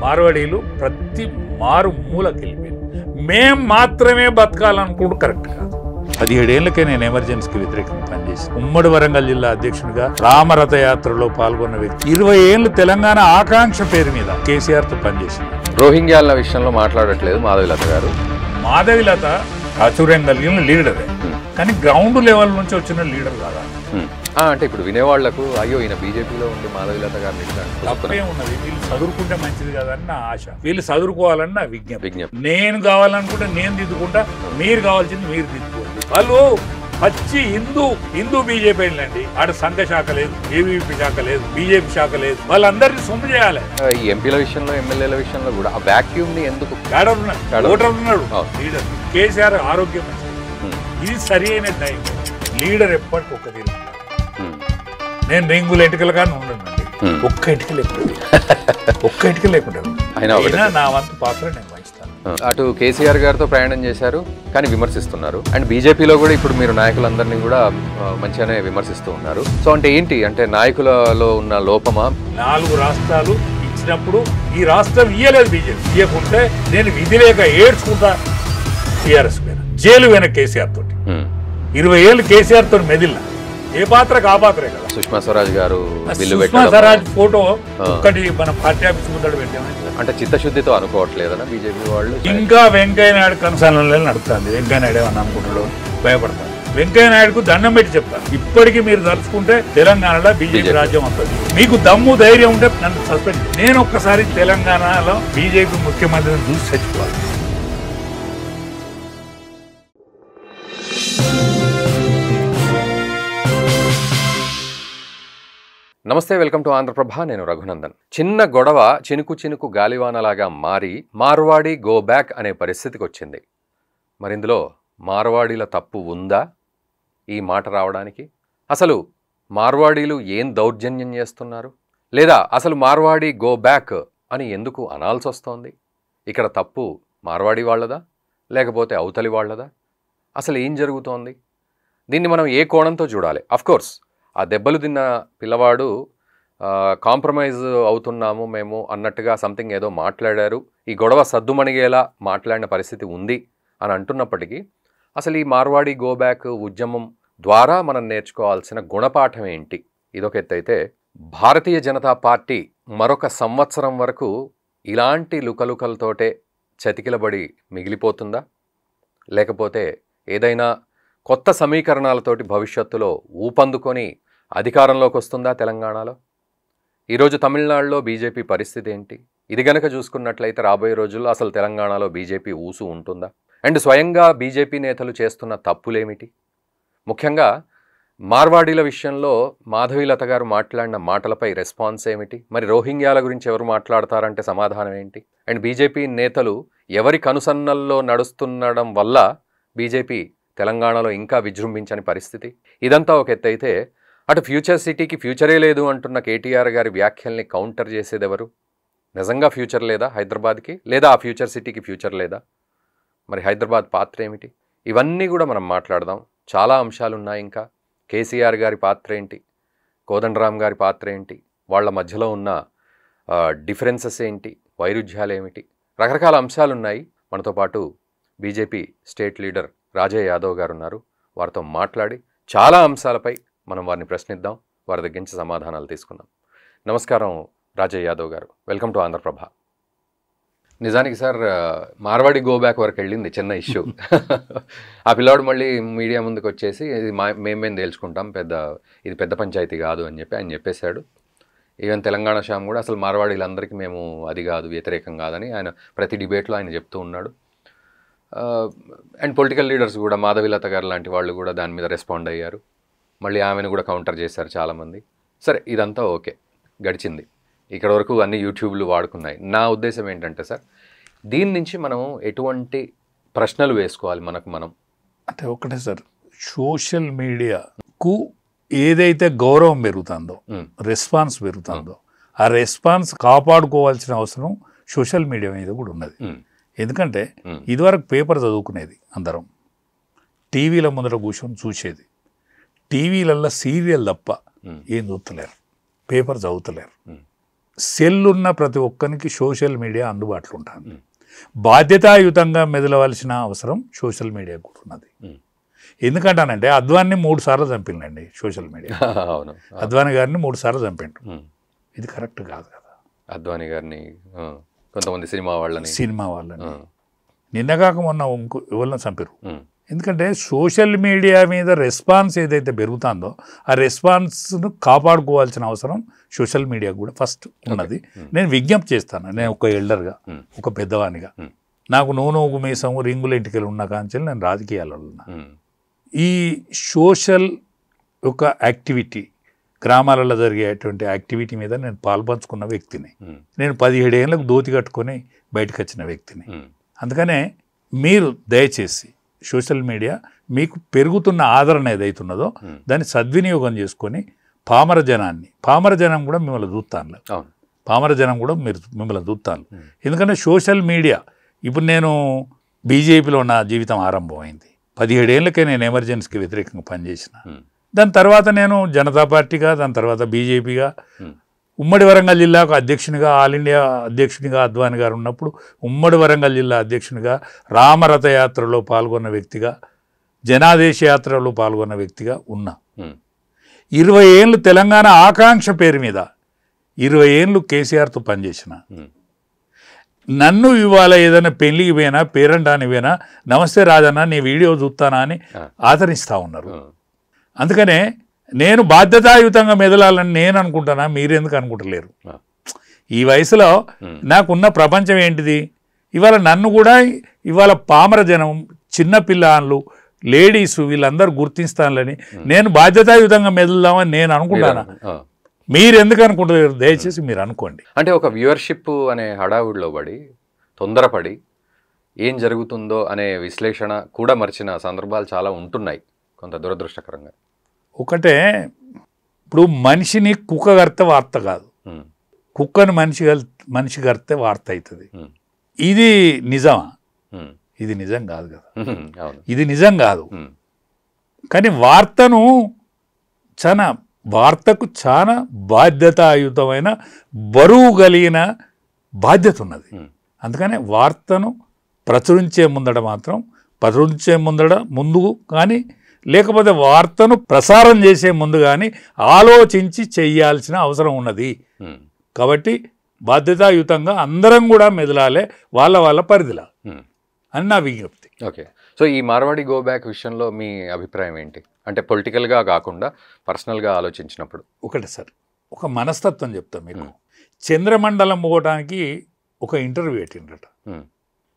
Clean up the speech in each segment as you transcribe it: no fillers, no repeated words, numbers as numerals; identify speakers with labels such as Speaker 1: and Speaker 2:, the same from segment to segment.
Speaker 1: మార్వాడీలు ప్రతి మారు మూలకి వెళ్ళిపోయింది. మేం మాత్రమే బతకాలనుకుంటూ కరెక్ట్ కాదు. 17 ఏళ్లకే నేను ఎమర్జెన్సీకి వ్యతిరేకంగా పనిచేసి ఉమ్మడి వరంగల్ జిల్లా అధ్యక్షుడిగా రామరథయాత్రలో పాల్గొన్న వ్యక్తి. 20 ఏళ్ళు తెలంగాణ ఆకాంక్ష పేరు మీద కేసీఆర్తో పనిచేసింది.
Speaker 2: రోహింగ్యాల విషయంలో మాట్లాడట్లేదు మాధవిలత గారు.
Speaker 1: మాధవిలత ప్రాచుర్యం కలిగిన లీడరే, కానీ గ్రౌండ్ లెవెల్ నుంచి వచ్చిన లీడర్ కాదా.
Speaker 2: అంటే ఇప్పుడు వినేవాళ్లకు అయ్యో ఈయన బీజేపీలో ఉండి మాధవిలత గారిని
Speaker 1: తప్పే ఉన్నది. వీళ్ళు చదువుకుంటే మంచిది కాదని నా ఆశ, వీళ్ళు చదువుకోవాలని నా విజ్ఞప్తి. నేను కావాలనుకుంటే నేను దిద్దుకుంటా, మీరు కావాల్సింది మీరు దిద్దుకోండి. వాళ్ళు పచ్చి హిందూ బీజేపీ అండి. ఆడ సంఘ శాఖ లేదు, ఏబీపీ శాఖ లేదు, బీజేపీ శాఖ లేదు. వాళ్ళందరినీ సొమ్ము చేయాలి.
Speaker 2: ఈ ఎంపీల విషయంలో ఎమ్మెల్యేల విషయంలో కూడా ఆ వాక్యూమ్ ని ఎందుకు
Speaker 1: ఓటర్ ఉన్నాడు లీడర్. కేసీఆర్ ఆరోగ్యం ఇది సరి అయిన టైం. లీడర్ ఎప్పటికి ఒక తీరు. నేను రింగులు ఎటుకలుగానే ఉండనండి, ఒక్క ఇటుక లేకుండా నా వంతు పాత్ర నేను వహిస్తాను.
Speaker 2: అటు కేసీఆర్ గారితో ప్రయాణం చేశారు కానీ విమర్శిస్తున్నారు, అండ్ బీజేపీలో కూడా ఇప్పుడు మీరు నాయకులందరినీ కూడా మంచిగానే విమర్శిస్తూ ఉన్నారు. సో అంటే ఏంటి అంటే నాయకులలో ఉన్న లోపమా? 4
Speaker 1: రాష్ట్రాలు ఇచ్చినప్పుడు ఈ రాష్ట్రం ఇయ్యలేదు బీజేపీ. ఇయ్యకుంటే నేను విధి లేక ఏడ్చుకుంటా టీఆర్ఎస్ పైన, జైలు పోయిన కేసీఆర్ తోటి. 20 ఏళ్ళు కేసీఆర్ తోటి మెదిలిన ఏ పాత్రకు ఆ పాత్రే కదా.
Speaker 2: సుష్మా స్వరాజ్ గారు
Speaker 1: సుష్మా స్వరాజ్ ఫోటో ఒక్కటి మన పార్టీ ఆఫీస్ ముందడు పెట్టాము.
Speaker 2: అంటే చిత్తశుద్ధితో అనుకోవట్లేదన్నా బీజేపీ వాళ్ళు.
Speaker 1: ఇంకా వెంకయ్య నాయుడు కనసాలలో నడుపుతుంది. వెంకయ్య నాయుడు ఏమన్నా అనుకుంటాడు, భయపడతాడు. వెంకయ్య నాయుడుకు దండం పెట్టి చెప్తాను, ఇప్పటికీ మీరు తలుచుకుంటే తెలంగాణలో బీజేపీ రాజ్యం వస్తుంది. మీకు దమ్ము ధైర్యం ఉంటే నన్ను సస్పెండ్. నేను ఒక్కసారి తెలంగాణలో బీజేపీ ముఖ్యమంత్రిని చూసి చచ్చిపోవాలి.
Speaker 2: నమస్తే, వెల్కమ్ టు ఆంధ్రప్రభ. నేను రఘునందన్. చిన్న గొడవ చినుకు గాలివానలాగా మారి మార్వాడి గో బ్యాక్ అనే పరిస్థితికి వచ్చింది. మరి ఇందులో మార్వాడీల తప్పు ఉందా ఈ మాట రావడానికి? అసలు మార్వాడీలు ఏం దౌర్జన్యం చేస్తున్నారు, లేదా అసలు మార్వాడి గో బ్యాక్ అని ఎందుకు అనాల్సి వస్తోంది? ఇక్కడ తప్పు మార్వాడి వాళ్ళదా లేకపోతే అవతలి వాళ్ళదా? అసలు ఏం జరుగుతోంది? దీన్ని మనం ఏ కోణంతో చూడాలి? అఫ్కోర్స్ ఆ దెబ్బలు తిన్న పిల్లవాడు కాంప్రమైజ్ అవుతున్నాము మేము అన్నట్టుగా సంథింగ్ ఏదో మాట్లాడారు, ఈ గొడవ సద్దుమణిగేలా మాట్లాడిన పరిస్థితి ఉంది అని అంటున్నప్పటికీ అసలు ఈ మార్వాడి గో బ్యాక్ ఉద్యమం ద్వారా మనం నేర్చుకోవాల్సిన గుణపాఠం ఏంటి? ఇదొక ఎత్తైతే, భారతీయ జనతా పార్టీ మరొక సంవత్సరం వరకు ఇలాంటి లుకలుకలతోటే చతికిలబడి మిగిలిపోతుందా, లేకపోతే ఏదైనా కొత్త సమీకరణాలతోటి భవిష్యత్తులో ఊపందుకొని అధికారంలోకి వస్తుందా తెలంగాణలో? ఈరోజు తమిళనాడులో బీజేపీ పరిస్థితి ఏంటి? ఇది గనక చూసుకున్నట్లయితే రాబోయే రోజుల్లో అసలు తెలంగాణలో బీజేపీ ఊసు ఉంటుందా? అండ్ స్వయంగా బీజేపీ నేతలు చేస్తున్న తప్పులేమిటి? ముఖ్యంగా మార్వాడీల విషయంలో మాధవిలత గారు మాట్లాడిన మాటలపై రెస్పాన్స్ ఏమిటి? మరి రోహింగ్యాల గురించి ఎవరు మాట్లాడతారంటే సమాధానం ఏంటి? అండ్ బీజేపీ నేతలు ఎవరి కనుసన్నల్లో నడుస్తుండడం వల్ల బీజేపీ తెలంగాణలో ఇంకా విజృంభించని పరిస్థితి? ఇదంతా ఒక ఎత్తైతే, అటు ఫ్యూచర్ సిటీకి ఫ్యూచరే లేదు అంటున్న కేటీఆర్ గారి వ్యాఖ్యల్ని కౌంటర్ చేసేది ఎవరు? నిజంగా ఫ్యూచర్ లేదా హైదరాబాద్కి, లేదా ఆ ఫ్యూచర్ సిటీకి ఫ్యూచర్ లేదా? మరి హైదరాబాద్ పాత్ర ఏమిటి? ఇవన్నీ కూడా మనం మాట్లాడదాం. చాలా అంశాలు ఉన్నాయి. ఇంకా కేసీఆర్ గారి పాత్ర ఏంటి, కోదండరామ్ గారి పాత్ర ఏంటి, వాళ్ళ మధ్యలో ఉన్న డిఫరెన్సెస్ ఏంటి, వైరుధ్యాలు ఏమిటి, రకరకాల అంశాలు ఉన్నాయి. మనతో పాటు BJP state leader Rajaiah Yadav గారు ఉన్నారు. వారితో మాట్లాడి చాలా అంశాలపై మనం వారిని ప్రశ్నిద్దాం, వారి దగ్గర నుంచి సమాధానాలు తీసుకుందాం. నమస్కారం రాజయ్య యాదవ్ గారు, వెల్కమ్ టు ఆంధ్రప్రభ. నిజానికి సార్ మార్వాడి గో బ్యాక్ వరకు వెళ్ళింది చిన్న ఇష్యూ. ఆ పిల్లాడు మళ్ళీ మీడియా ముందుకు వచ్చేసి ఇది మేమేం తేల్చుకుంటాం, ఇది పెద్ద పంచాయతీ కాదు అని చెప్పి ఆయన చెప్పేశాడు. ఈవెన్ తెలంగాణ శ్యామ్ కూడా అసలు మార్వాడీలందరికీ మేము అది కాదు, వ్యతిరేకం కాదని ఆయన ప్రతి డిబేట్లో ఆయన చెప్తూ ఉన్నాడు. అండ్ పొలిటికల్ లీడర్స్ కూడా మాధవిలత గారు లాంటి వాళ్ళు కూడా దాని మీద రెస్పాండ్ అయ్యారు. మళ్ళీ ఆమెను కూడా కౌంటర్ చేశారు చాలామంది. సరే, ఇదంతా ఓకే, గడిచింది. ఇక్కడ వరకు అన్ని యూట్యూబ్లు వాడుకున్నాయి. నా ఉద్దేశం ఏంటంటే సార్, దీని నుంచి మనం ఎటువంటి ప్రశ్నలు వేసుకోవాలి మనకు మనం
Speaker 1: అంటే? ఒకటే సార్, సోషల్ మీడియాకు ఏదైతే గౌరవం పెరుగుతుందో, రెస్పాన్స్ పెరుగుతుందో, ఆ రెస్పాన్స్ కాపాడుకోవాల్సిన అవసరం సోషల్ మీడియా మీద కూడా ఉన్నది. ఎందుకంటే ఇదివరకు పేపర్ చదువుకునేది అందరం, టీవీల ముందర కూర్చొని చూసేది. టీవీలల్లో సీరియల్ తప్ప ఏం చూస్తలేరు, పేపర్ చదువుతలేరు. సెల్ ఉన్న ప్రతి ఒక్కరికి సోషల్ మీడియా అందుబాటులో ఉంటుంది. బాధ్యతాయుతంగా మెదలవలసిన అవసరం సోషల్ మీడియా కూడా ఉన్నది. ఎందుకంటానంటే అద్వాన్ని 3 సార్లు చంపిండండి సోషల్ మీడియా. అద్వాని గారిని 3 సార్లు చంపిండు. ఇది కరెక్ట్ కాదు కదా.
Speaker 2: అద్వాని గారిని, కొంతమంది సినిమా వాళ్ళని
Speaker 1: నిన్నగాక మొన్న ఎవరిని చంపారు. ఎందుకంటే సోషల్ మీడియా మీద రెస్పాన్స్ ఏదైతే పెరుగుతుందో ఆ రెస్పాన్స్ను కాపాడుకోవాల్సిన అవసరం సోషల్ మీడియా కూడా ఫస్ట్ ఉన్నది. నేను విజ్ఞప్తి చేస్తాను, నేను ఒక ఎల్డర్గా, ఒక పెద్దవానిగా. నాకు నూనె మీసము రింగుల ఇంటికెళ్ళి ఉన్న కాంచెలు నేను రాజకీయాల్లో ఉన్నా. ఈ సోషల్ ఒక యాక్టివిటీ, గ్రామాలలో జరిగేటువంటి యాక్టివిటీ మీద నేను పాల్పంచుకున్న వ్యక్తిని. నేను 17 ఏళ్ళకు దోతి కట్టుకొని బయటకు వచ్చిన వ్యక్తిని. అందుకనే మీరు దయచేసి సోషల్ మీడియా మీకు పెరుగుతున్న ఆదరణ ఏదైతున్నదో దాన్ని సద్వినియోగం చేసుకొని పామర జనం కూడా మిమ్మల్ని చూస్తాను. పామర జనం కూడా మిమ్మల్ని చూస్తాను. ఎందుకంటే సోషల్ మీడియా ఇప్పుడు నేను బీజేపీలో నా జీవితం ఆరంభమైంది. 17 ఏళ్ళకే నేను ఎమర్జెన్సీకి వ్యతిరేకంగా పనిచేసిన. దాని తర్వాత నేను జనతా పార్టీగా, దాని తర్వాత బీజేపీగా, ఉమ్మడి వరంగల్ జిల్లాకు అధ్యక్షునిగా, ఆల్ ఇండియా అధ్యక్షునిగా అద్వాని గారు ఉన్నప్పుడు ఉమ్మడి వరంగల్ జిల్లా అధ్యక్షునిగా, రామరథయాత్రలో పాల్గొన్న వ్యక్తిగా, జనాదేశ యాత్రలో పాల్గొన్న వ్యక్తిగా ఉన్నా. 20 ఏళ్ళు తెలంగాణ ఆకాంక్ష పేరు మీద 20 ఏళ్ళు కేసీఆర్తో పనిచేసిన. నన్ను ఇవాళ ఏదైనా పెళ్లికి పోయినా, పేరంటానికి పోయినా, నమస్తే రాజన్న నీ వీడియో చూస్తానా అని ఆదరిస్తూ ఉన్నారు. అందుకనే నేను బాధ్యతాయుతంగా మెదలాలని నేను అనుకుంటానా, మీరెందుకు అనుకుంటలేరు? ఈ వయసులో నాకున్న ప్రపంచం ఏంటిది? ఇవాళ నన్ను కూడా ఇవాళ పామర జనం, చిన్నపిల్లలు, లేడీసు వీళ్ళందరూ గుర్తిస్తానులని నేను బాధ్యతాయుతంగా మెదులుదామని నేను అనుకుంటానా? మీరు ఎందుకు అనుకుంటారు? దయచేసి మీరు అనుకోండి.
Speaker 2: అంటే ఒక వ్యూవర్షిప్ అనే హడావుడిలో పడి తొందరపడి ఏం జరుగుతుందో అనే విశ్లేషణ కూడా మర్చిన సందర్భాలు చాలా ఉంటున్నాయి, కొంత దురదృష్టకరంగా.
Speaker 1: ఒకటే, ఇప్పుడు మనిషిని కుక్క గర్తే వార్త కాదు, కుక్కను మనిషి గర్తే వార్త అవుతుంది. ఇది నిజమా? ఇది నిజం కాదు కదా. ఇది నిజం కాదు. కానీ వార్తకు చాలా బాధ్యతాయుతమైన బరువు కలిగిన బాధ్యత ఉన్నది. అందుకని వార్తను ప్రచురించే ముందు కానీ, లేకపోతే వార్తను ప్రసారం చేసే ముందు కానీ ఆలోచించి చేయాల్సిన అవసరం ఉన్నది. కాబట్టి బాధ్యతాయుతంగా అందరం కూడా మెదలాలే వాళ్ళ పరిధిలా అని నా విజ్ఞప్తి.
Speaker 2: ఓకే. సో ఈ మార్వాడి గో బ్యాక్ విషయంలో మీ అభిప్రాయం ఏంటి? అంటే పొలిటికల్గా కాకుండా పర్సనల్గా ఆలోచించినప్పుడు.
Speaker 1: ఒకటి సార్, ఒక మనస్తత్వం చెప్తాం మీకు. చంద్రమండలం పోవడానికి ఒక ఇంటర్వ్యూ పెట్టిండ్రట.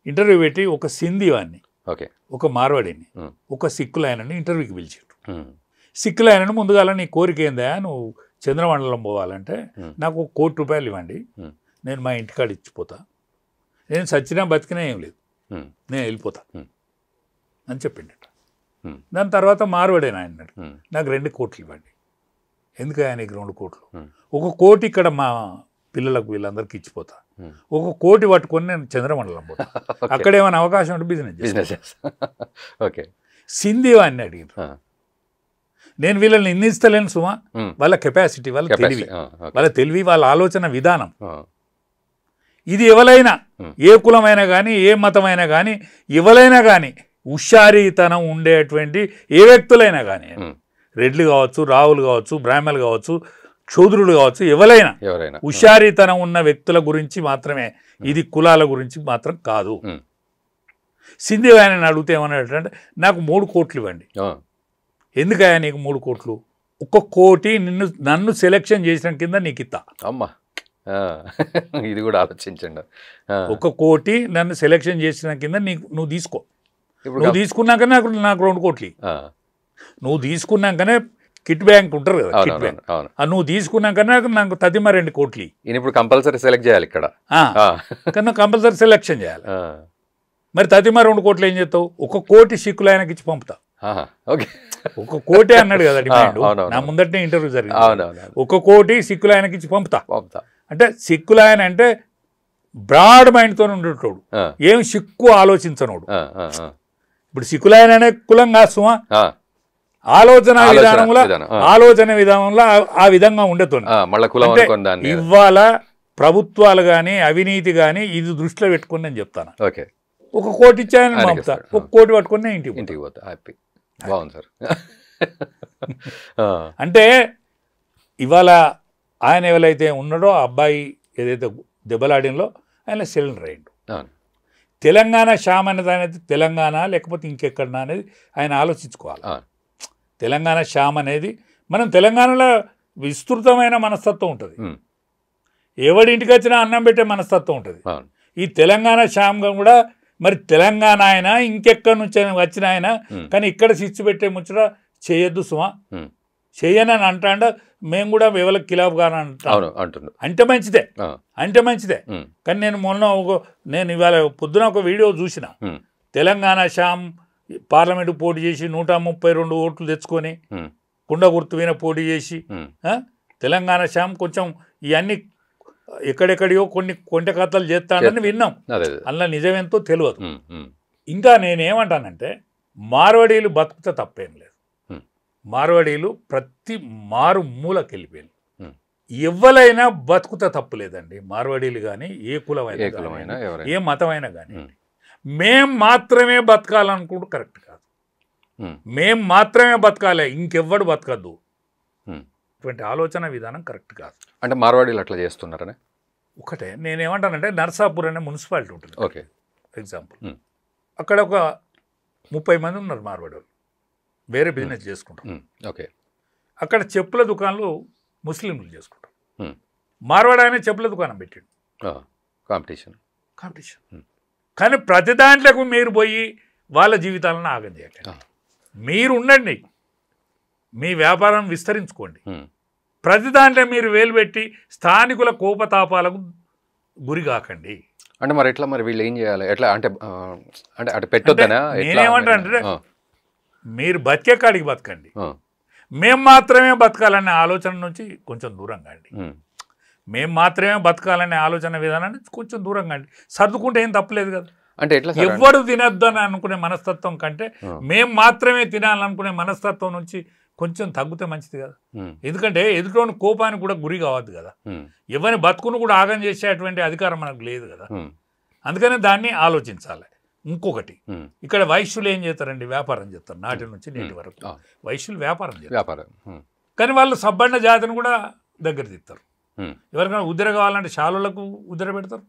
Speaker 1: ఇంటర్వ్యూ పెట్టి ఒక సింధీ వాడిని, ఒక మార్వాడిని, ఒక సిక్కులైనని ఇంటర్వ్యూకి పిలిచిండ్రు. సిక్కులైనని ముందుగా నీ కోరిక ఏందా, నువ్వు చంద్రమండలం పోవాలంటే నాకు ₹1 కోటి ఇవ్వండి, నేను మా ఇంటికాడ ఇచ్చిపోతా, నేను చచ్చినా బతికినా ఏం లేదు, నేను వెళ్ళిపోతా అని చెప్పిండట. దాని తర్వాత మార్వాడేనా అన్నాడు, నాకు ₹2 కోట్లు ఇవ్వండి. ఎందుకు ఆయనకి 2 కోట్లు? ₹1 కోటి ఇక్కడ మా పిల్లలకు వీళ్ళందరికీ ఇచ్చిపోతా, ₹1 కోటి పట్టుకొని నేను చంద్రమండలం పోతా, అక్కడ ఏమైనా అవకాశం ఉంటే బిజినెస్.
Speaker 2: ఓకే.
Speaker 1: సింధీ వాడిని అడిగిన, నేను వీళ్ళని నిందిస్తలేను సుమా, వాళ్ళ కెపాసిటీ, వాళ్ళ తెలివి, వాళ్ళ ఆలోచన విధానం. ఇది ఎవరైనా, ఏ కులమైనా కానీ, ఏ మతమైనా కానీ, ఎవరైనా కానీ, హుషారీతనం ఉండేటువంటి ఏ వ్యక్తులైనా కానీ, రెడ్లు కావచ్చు, రావులు కావచ్చు, బ్రాహ్మణులు కావచ్చు, క్షూద్రులు కావచ్చు, ఎవరైనా హుషారీతనం ఉన్న వ్యక్తుల గురించి మాత్రమే, ఇది కులాల గురించి మాత్రం కాదు. సింధీ ఆయన అడిగితే ఏమన్నాడంటే, నాకు 3 కోట్లు ఇవ్వండి. ఎందుకయ్యా నీకు 3 కోట్లు? ₹1 కోటి నన్ను సెలెక్షన్ చేసిన కింద నీకు ఇస్తా.
Speaker 2: అమ్మా, ఇది కూడా ఆలోచించండి.
Speaker 1: ₹1 కోటి నన్ను సెలెక్షన్ చేసిన కింద నువ్వు తీసుకో. నువ్వు తీసుకున్నాకనే నాకు 2 కోట్లు. నువ్వు తీసుకున్నాకనే కిట్ బ్యాంక్ ఉంటారు కదా, కిట్ బ్యాంక్, నువ్వు తీసుకున్నాకనే నాకు తదిమ 2 కోట్లు.
Speaker 2: ఇప్పుడు కంపల్సరీ సెలెక్ట్ చేయాలి ఇక్కడ,
Speaker 1: కన్నా కంపల్సరీ సెలెక్షన్ చేయాలి. మరి తదిమ 2 కోట్లు ఏం చేస్తావు? ₹1 కోటి సిక్కులు ఆయనకి ఇచ్చి పంపుతా. ₹1 కోటి అన్నాడు కదా డిమాండ్, నా ముందటనే ఇంటర్వ్యూ జరిగింది. ₹1 కోటి సిక్కులు ఆయనకి ఇచ్చి పంపుతా. అంటే సిక్కులు ఆయన అంటే బ్రాడ్ మైండ్తో ఉండేటోడు, ఏం సిక్కు ఆలోచించనోడు. ఇప్పుడు సిక్కులాయన అనే కులం కాదు సుమా, ఆలోచన విధానంలో ఆ విధంగా ఉండేతోంది. ఇవాళ ప్రభుత్వాలు కానీ అవినీతి కానీ ఇది దృష్టిలో పెట్టుకుని నేను చెప్తాను.
Speaker 2: ఓకే,
Speaker 1: 1 కోటి ఇచ్చాయని పంపుతా, 1 కోటి పట్టుకుని నేను
Speaker 2: ఇంటికి పోతా. హ్యాపీ, బాగుంది సార్.
Speaker 1: అంటే ఇవాళ ఆయన ఎవరైతే ఉన్నాడో ఆ అబ్బాయి ఏదైతే దెబ్బలాడినలో ఆయన సిలిండర్ అయ్యిండు. తెలంగాణ శ్యామ్ అనేది అనేది తెలంగాణ లేకపోతే ఇంకెక్కడన్నా అనేది ఆయన ఆలోచించుకోవాలి. తెలంగాణ శ్యామ్ అనేది మనం తెలంగాణలో విస్తృతమైన మనస్తత్వం ఉంటుంది. ఎవడింటికి వచ్చినా అన్నం పెట్టే మనస్తత్వం ఉంటుంది. ఈ తెలంగాణ శ్యామ్గా కూడా మరి తెలంగాణ ఆయన ఇంకెక్కడి నుంచి వచ్చిన ఆయన కానీ ఇక్కడ శిక్ష పెట్టే ముచ్చట చేయొద్దు సుమా, చెయ్యనని అంటాండ. మేము కూడా ఎవరికి కిలాఫ్గా అంటున్నాం అంటే మంచిదే, అంటే మంచిదే. కానీ నేను నేను ఇవాళ పొద్దున ఒక వీడియో చూసిన, తెలంగాణ శ్యామ్ పార్లమెంటు పోటీ చేసి 132 ఓట్లు తెచ్చుకొని కుండ గుర్తు మీద పోటీ చేసి తెలంగాణ శ్యామ్ కొంచెం ఇవన్నీ ఎక్కడెక్కడియో కొన్ని కొంట కథలు చేస్తాడని విన్నాం. అలా నిజమేంతో తెలియదు. ఇంకా నేనేమంటానంటే మార్వాడీలు బతుకుతే తప్పేం లేదు. మార్వాడీలు ప్రతి మారు మూలకి వెళ్ళిపోయారు. ఎవరైనా బతుకుతే తప్పు లేదండి. మార్వాడీలు కానీ ఏ కులమైనా ఏ మతమైనా కానీ మేం మాత్రమే బతకాలనుకుంటూ కరెక్ట్ కాదు. మేం మాత్రమే బతకాలి, ఇంకెవ్వడు బతకద్దు అటువంటి ఆలోచన విధానం కరెక్ట్ కాదు.
Speaker 2: అంటే మార్వాడీలు అట్లా చేస్తున్నారనే
Speaker 1: ఒకటే నేనేమంటానంటే నర్సాపూర్ అనే మున్సిపాలిటీ ఉంటుంది.
Speaker 2: ఓకే,
Speaker 1: ఎగ్జాంపుల్, అక్కడ ఒక 30 మంది ఉన్నారు మార్వాడీలు, వేరే బిజినెస్ చేసుకుంటారు.
Speaker 2: ఓకే,
Speaker 1: అక్కడ చెప్పుల దుకాణాలు ముస్లింలు చేసుకుంటారు. మార్వాడ ఆయన చెప్పుల దుకాణం పెట్టాడు.
Speaker 2: కాంపిటీషన్.
Speaker 1: కానీ ప్రతి దాంట్లోకి మీరు పోయి వాళ్ళ జీవితాలను ఆగం చేయకండి. మీరు ఉండండి, మీ వ్యాపారం విస్తరించుకోండి. ప్రతి దాంట్లో మీరు వేలు పెట్టి స్థానికుల కోపతాపాలకు గురి కాకండి.
Speaker 2: అంటే మరి ఎట్లా, మరి వీళ్ళు ఏం చేయాలి, ఎట్లా అంటే అంటే అటు పెట్టొద్దనా?
Speaker 1: నేనేమంటానంటే మీరు బతికే కాడికి బతకండి, మేము మాత్రమే బతకాలనే ఆలోచన నుంచి కొంచెం దూరంగా అండి. మేము మాత్రమే బతకాలనే ఆలోచన విధానాన్ని కొంచెం దూరంగా అండి. సర్దుకుంటే ఏం తప్పలేదు కదా.
Speaker 2: అంటే ఎట్లా
Speaker 1: ఎవ్వడు తినొద్దు అని అనుకునే మనస్తత్వం కంటే మేము మాత్రమే తినాలనుకునే మనస్తత్వం నుంచి కొంచెం తగ్గితే మంచిది కదా. ఎందుకంటే ఎదుటోని కోపానికి కూడా గురి కావద్దు కదా. ఎవరిని బతుకును కూడా ఆగం చేసేటువంటి అధికారం మనకు లేదు కదా. అందుకనే దాన్ని ఆలోచించాలి. ఇంకొకటి, ఇక్కడ వైశ్యులు ఏం చేస్తారండి, వ్యాపారం చేస్తారు. నాటి నుంచి నేటి వరకు వైశ్యులు వ్యాపారం చేస్తారు. కానీ వాళ్ళు సబ్బండ జాతిని కూడా దగ్గర తీస్తారు. ఎవరికైనా ఉద్దర కావాలంటే శాలులకు ఉద్దర పెడతారు,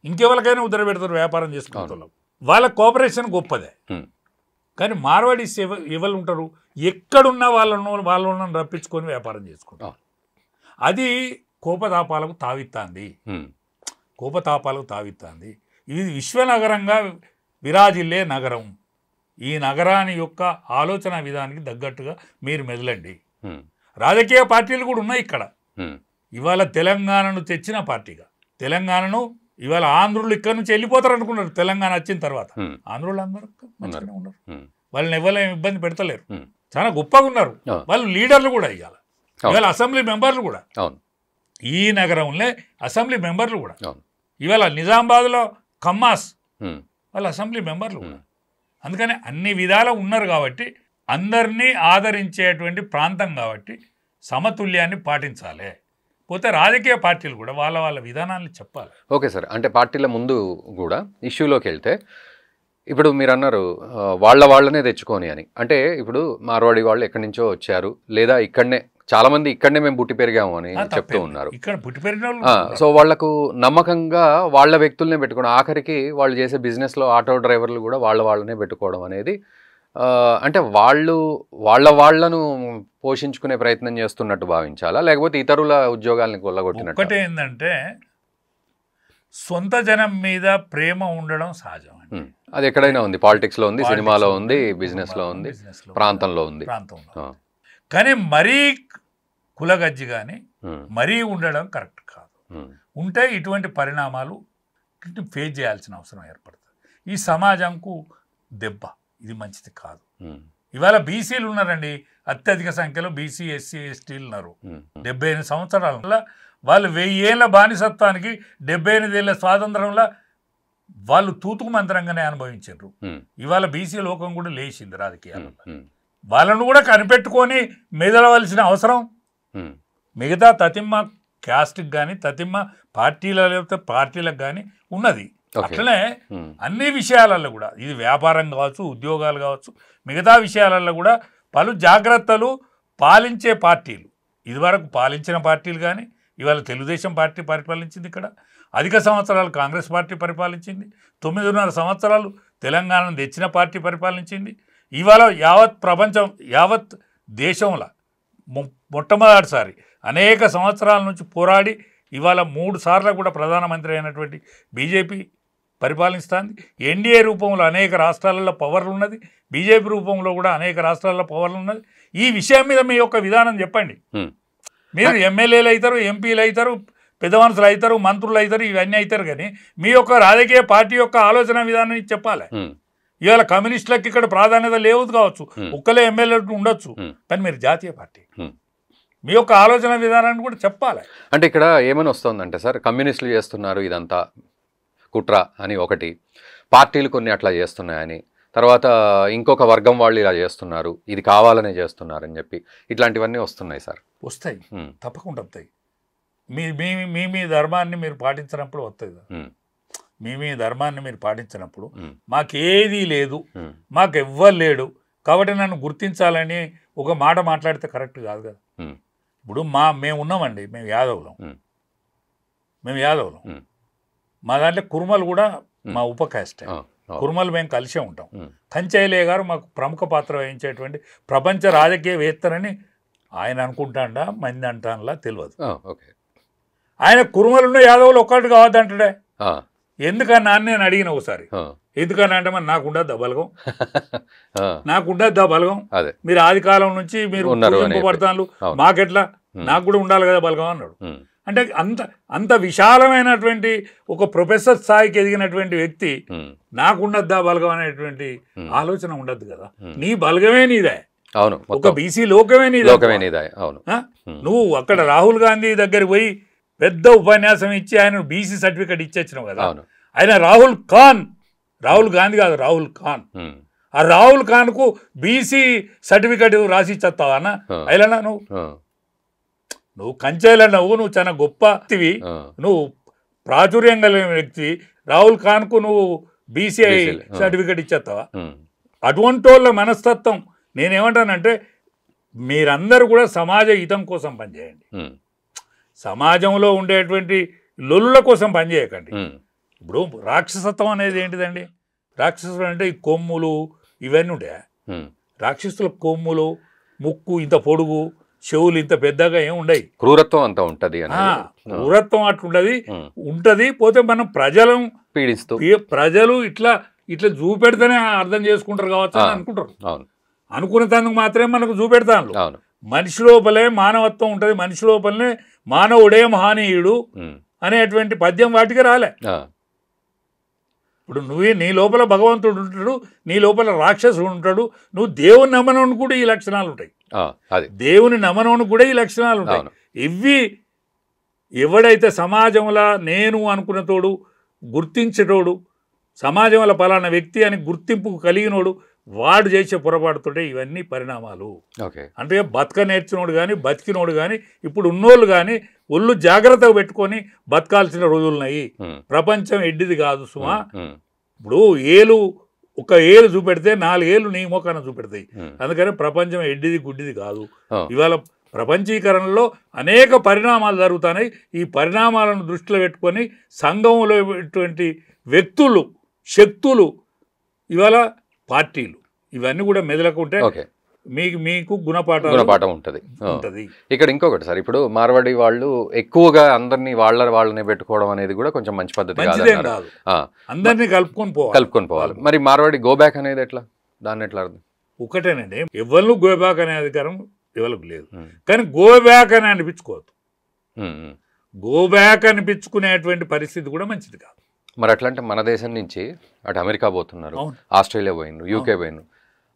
Speaker 1: ఇంకెవరికైనా ఉద్దర పెడతారు. వ్యాపారం చేసుకున్న వాళ్ళ కోఆపరేషన్ గొప్పదే. కానీ మార్వాడీస్ ఎవరు ఉంటారు, ఎక్కడున్న వాళ్ళను రప్పించుకొని వ్యాపారం చేసుకుంటారు. అది కోపతాపాలకు తావిస్తుంది. ఇది విశ్వనగరంగా విరాజిల్లే నగరం. ఈ నగరాని యొక్క ఆలోచన విధానానికి తగ్గట్టుగా మీరు మెదలండి. రాజకీయ పార్టీలు కూడా ఉన్నాయి ఇక్కడ. ఇవాళ తెలంగాణను తెచ్చిన పార్టీగా, తెలంగాణను ఇవాళ ఆంధ్రులు ఇక్కడ నుంచి వెళ్ళిపోతారు అనుకున్నారు. తెలంగాణ వచ్చిన తర్వాత ఆంధ్రులు అందరూ మంచిగానే ఉన్నారు. వాళ్ళని ఎవరేం ఇబ్బంది పెడతలేరు, చాలా గొప్పగా ఉన్నారు. వాళ్ళు లీడర్లు కూడా ఇవాళ అసెంబ్లీ మెంబర్లు కూడా, ఈ నగరంలో అసెంబ్లీ మెంబర్లు కూడా. ఇవాళ నిజామాబాద్లో కమ్మాస్ వాళ్ళ అసెంబ్లీ మెంబర్లు కూడా. అందుకని అన్ని విధాలు ఉన్నారు కాబట్టి అందరినీ ఆదరించేటువంటి ప్రాంతం కాబట్టి సమతుల్యాన్ని పాటించాలి. పోతే రాజకీయ పార్టీలు కూడా వాళ్ళ వాళ్ళ విధానాన్ని చెప్పాలి.
Speaker 2: ఓకే సార్, అంటే పార్టీల ముందు కూడా ఇష్యూలోకి వెళ్తే ఇప్పుడు మీరు అన్నారు వాళ్ళనే తెచ్చుకొని అని. అంటే ఇప్పుడు మార్వాడి వాళ్ళు ఎక్కడి నుంచో వచ్చారు, లేదా ఇక్కడనే చాలామంది ఇక్కడనే మేము పుట్టి పెరిగాము అని చెప్తూ ఉన్నారు.
Speaker 1: ఇక్కడ పుట్టి పెరిగిన
Speaker 2: సో వాళ్లకు నమ్మకంగా వాళ్ళ వ్యక్తులనే పెట్టుకోవడం, ఆఖరికి వాళ్ళు చేసే బిజినెస్లో ఆటో డ్రైవర్లు కూడా వాళ్ళనే పెట్టుకోవడం అనేది అంటే వాళ్ళను పోషించుకునే ప్రయత్నం చేస్తున్నట్టు భావించాలా, లేకపోతే ఇతరుల ఉద్యోగాలని కొల్లగొట్టినట్టు?
Speaker 1: ఒకటి ఏంటంటే సొంత జనం మీద ప్రేమ ఉండడం సహజం.
Speaker 2: అది ఎక్కడైనా ఉంది, పాలిటిక్స్లో ఉంది, సినిమాలో ఉంది, బిజినెస్లో ఉంది, ప్రాంతంలో ఉంది.
Speaker 1: కానీ మరీ కులగజ్జి కానీ మరీ ఉండడం కరెక్ట్ కాదు. ఉంటే ఇటువంటి పరిణామాలు ఫేస్ చేయాల్సిన అవసరం ఏర్పడుతుంది. ఈ సమాజంకు దెబ్బ, ఇది మంచిది కాదు. ఇవాళ బీసీలు ఉన్నారండి, అత్యధిక సంఖ్యలో బీసీ ఎస్సీ ఎస్టీలు ఉన్నారు. 78 సంవత్సరాల వాళ్ళు 1000 ఏళ్ళ బానిసత్వానికి 78 ఏళ్ళ స్వాతంత్రంలో వాళ్ళు తూతుకు మంత్రంగానే అనుభవించారు. ఇవాళ బీసీ లోకం కూడా లేచింది రాజకీయాల్లో. వాళ్ళను కూడా కనిపెట్టుకొని మెదలవలసిన అవసరం. మిగతా తతిమ్మ క్యాస్ట్కి కానీ తతిమ్మ పార్టీలకు కానీ ఉన్నది. అట్లనే అన్ని విషయాలలో కూడా ఇది వ్యాపారం కావచ్చు, ఉద్యోగాలు కావచ్చు, మిగతా విషయాలలో కూడా పలు జాగ్రత్తలు పాలించే పార్టీలు, ఇదివరకు పాలించిన పార్టీలు కానీ ఇవాళ తెలుగుదేశం పార్టీ పరిపాలించింది, ఇక్కడ అధిక సంవత్సరాలు కాంగ్రెస్ పార్టీ పరిపాలించింది, 9.5 సంవత్సరాలు తెలంగాణను తెచ్చిన పార్టీ పరిపాలించింది. ఇవాళ యావత్ ప్రపంచం యావత్ దేశంలో మొట్టమొదటిసారి అనేక సంవత్సరాల నుంచి పోరాడి ఇవాళ 3 సార్లు కూడా ప్రధానమంత్రి అయినటువంటి బీజేపీ పరిపాలిస్తుంది. ఎన్డీఏ రూపంలో అనేక రాష్ట్రాలలో పవర్లు ఉన్నది, బీజేపీ రూపంలో కూడా అనేక రాష్ట్రాల్లో పవర్లు ఉన్నది. ఈ విషయం మీద మీ యొక్క విధానం చెప్పండి. మీరు ఎమ్మెల్యేలు అవుతారు, ఎంపీలు అవుతారు, పెద్ద మనుషులు అవుతారు, మంత్రులు అవుతారు, ఇవన్నీ అవుతారు, కానీ మీ యొక్క రాజకీయ పార్టీ యొక్క ఆలోచన విధానం చెప్పాలి. ఇవాళ కమ్యూనిస్టులకు ఇక్కడ ప్రాధాన్యత లేవు కావచ్చు, ఒక్కలే ఎమ్మెల్యేలు ఉండొచ్చు, కానీ మీరు జాతీయ పార్టీ, మీ యొక్క ఆలోచన విధానాన్ని కూడా చెప్పాలి.
Speaker 2: అంటే ఇక్కడ ఏమని వస్తుందంటే సార్, కమ్యూనిస్టులు చేస్తున్నారు ఇదంతా కుట్ర అని ఒకటి, పార్టీలు కొన్ని అట్లా చేస్తున్నాయని, తర్వాత ఇంకొక వర్గం వాళ్ళు ఇలా చేస్తున్నారు, ఇది కావాలనే చేస్తున్నారు అని చెప్పి ఇట్లాంటివన్నీ వస్తున్నాయి సార్.
Speaker 1: వస్తాయి, తప్పకుండా వస్తాయి. మీ ధర్మాన్ని మీరు పాటించినప్పుడు వస్తుంది. మీ ధర్మాన్ని మీరు పాటించినప్పుడు మాకేదీ లేదు, మాకు ఎవ్వరు లేడు కాబట్టి నన్ను గుర్తించాలని ఒక మాట మాట్లాడితే కరెక్ట్ కాదు కదా. ఇప్పుడు మేము ఉన్నామండి, మేము యాదవులం, మా దాంట్లో కుర్మలు కూడా మా ఉపకాస్టే, కుర్మలు మేము కలిసే ఉంటాం. కంచైలే గారు మాకు ప్రముఖ పాత్ర వహించేటువంటి ప్రపంచ రాజకీయవేత్తనని ఆయన అనుకుంటాడా, మంది అంటానలా తెలియదు. ఆయన కుర్మలున్న యాదవులు ఒక్కటి కావద్దంటాడే. ఎందుకన్నా అని నేను అడిగిన ఒకసారి, ఎందుకని అంటే మరి నాకు ఉండద్దా బలగం, నాకు ఉండద్దా బలగం, మీరు ఆది కాలం నుంచి మీరు పడతాను, మాకెట్లా, నాకు కూడా ఉండాలి కదా బలగం అన్నాడు. అంటే అంత విశాలమైనటువంటి ఒక ప్రొఫెసర్ స్థాయికి ఎదిగినటువంటి వ్యక్తి నాకు ఉండద్దా బలగం అనేటువంటి ఆలోచన ఉండద్దు కదా. నీ బలగమే నీదే,
Speaker 2: అవును,
Speaker 1: ఒక బీసీ లోకమే నీదే.
Speaker 2: అవును,
Speaker 1: నువ్వు అక్కడ రాహుల్ గాంధీ దగ్గరికి పోయి పెద్ద ఉపన్యాసం ఇచ్చి ఆయన బీసీ సర్టిఫికెట్ ఇచ్చేచ్చినావు కదా. ఆయన రాహుల్ గాంధీ కాదు, రాహుల్ ఖాన్. ఆ రాహుల్ ఖాన్ కు బీసీ సర్టిఫికెట్ రాసి ఇచ్చేస్తావా అన్న? అయినా నువ్వు కంచేలా నువ్వు చాలా గొప్ప వ్యక్తివి, నువ్వు ప్రాచుర్యం కలిగిన వ్యక్తి, రాహుల్ ఖాన్ కు నువ్వు బీసీ సర్టిఫికెట్ ఇచ్చేస్తావా? అటువంటి వాళ్ళ మనస్తత్వం. నేనేమంటానంటే మీరందరూ కూడా సమాజ హితం కోసం పనిచేయండి, సమాజంలో ఉండేటువంటి లొల్లుల కోసం పనిచేయకండి. ఇప్పుడు రాక్షసత్వం అనేది ఏంటిదండి? రాక్షసులు అంటే ఈ కొమ్ములు ఇవన్నీ ఉంటాయా? రాక్షసుల కొమ్ములు, ముక్కు ఇంత పొడుగు, చెవులు ఇంత పెద్దగా ఏమి ఉండవు.
Speaker 2: క్రూరత్వం అంతా ఉంటుంది,
Speaker 1: క్రూరత్వం అట్లుంటది ఉంటది. పోతే మనం పీడిస్తూ ప్రజలు ఇట్లా చూపెడితేనే అర్థం చేసుకుంటారు కావచ్చు అని అనుకుంటారు. అనుకునేందుకు మాత్రమే మనకు చూపెడతాను. మనిషి లోపలే మానవత్వం ఉంటుంది, మనిషి లోపలనే మానవుడే మహనీయుడు అనేటువంటి పద్యం వాటికి రాలే. ఇప్పుడు నీ లోపల భగవంతుడు ఉంటాడు, నీ లోపల రాక్షసుడు ఉంటాడు, నువ్వు దేవుని నమ్మనోని కూడా ఈ లక్షణాలు ఉంటాయి, దేవుని నమ్మనోని కూడా ఈ లక్షణాలు ఉంటాయి. ఇవి ఎవడైతే సమాజంలో నేను అనుకున్నతోడు, గుర్తించేటోడు, సమాజంలో పలానా వ్యక్తి అని గుర్తింపు కలిగినోడు, వాడు చేసే పొరపాటుతోటే ఇవన్నీ పరిణామాలు. అంటే బతక నేర్చినోడు కానీ బతికినోడు కానీ ఇప్పుడు ఉన్నోళ్ళు కానీ ఒళ్ళు జాగ్రత్తగా పెట్టుకొని బతకాల్సిన రోజులున్నాయి. ప్రపంచం ఎడ్డిది కాదు సుమా. ఇప్పుడు ఒక ఏలు చూపెడితే 4 ఏళ్ళు నీ మోకాన చూపెడతాయి. అందుకని ప్రపంచం ఎడ్డిది గుడ్డిది కాదు. ఇవాళ ప్రపంచీకరణలో అనేక పరిణామాలు జరుగుతున్నాయి. ఈ పరిణామాలను దృష్టిలో పెట్టుకొని సంఘంలో వ్యక్తులు, శక్తులు, ఇవాళ పార్టీలు, ఇవన్నీ కూడా మెదలకుంటే మీకు గుణపాఠం ఉంటుంది.
Speaker 2: ఇక్కడ ఇంకొకటి సార్, ఇప్పుడు మార్వాడి వాళ్ళు ఎక్కువగా అందరినీ వాళ్ళనే పెట్టుకోవడం అనేది కూడా కొంచెం మంచి పద్ధతి కాదు.
Speaker 1: అందరినీ కలుపుకొని పోవాలి.
Speaker 2: మరి మార్వాడి గోబ్యాక్ అనేది ఎట్లా, దాన్ని ఎట్లా అర్థం?
Speaker 1: ఒకటేనండి, ఎవరు గోబ్యాక్ అనే అధికారం ఎవరికి లేదు, కానీ గోబ్యాక్ అని అనిపించుకోవద్దు. గోబ్యాక్ అనిపించుకునేటువంటి పరిస్థితి కూడా మంచిది కాదు.
Speaker 2: మరి అట్లా అంటే మన దేశం నుంచి అటు అమెరికా పోతున్నారు, ఆస్ట్రేలియా పోయినారు, యూకే పోయినారు,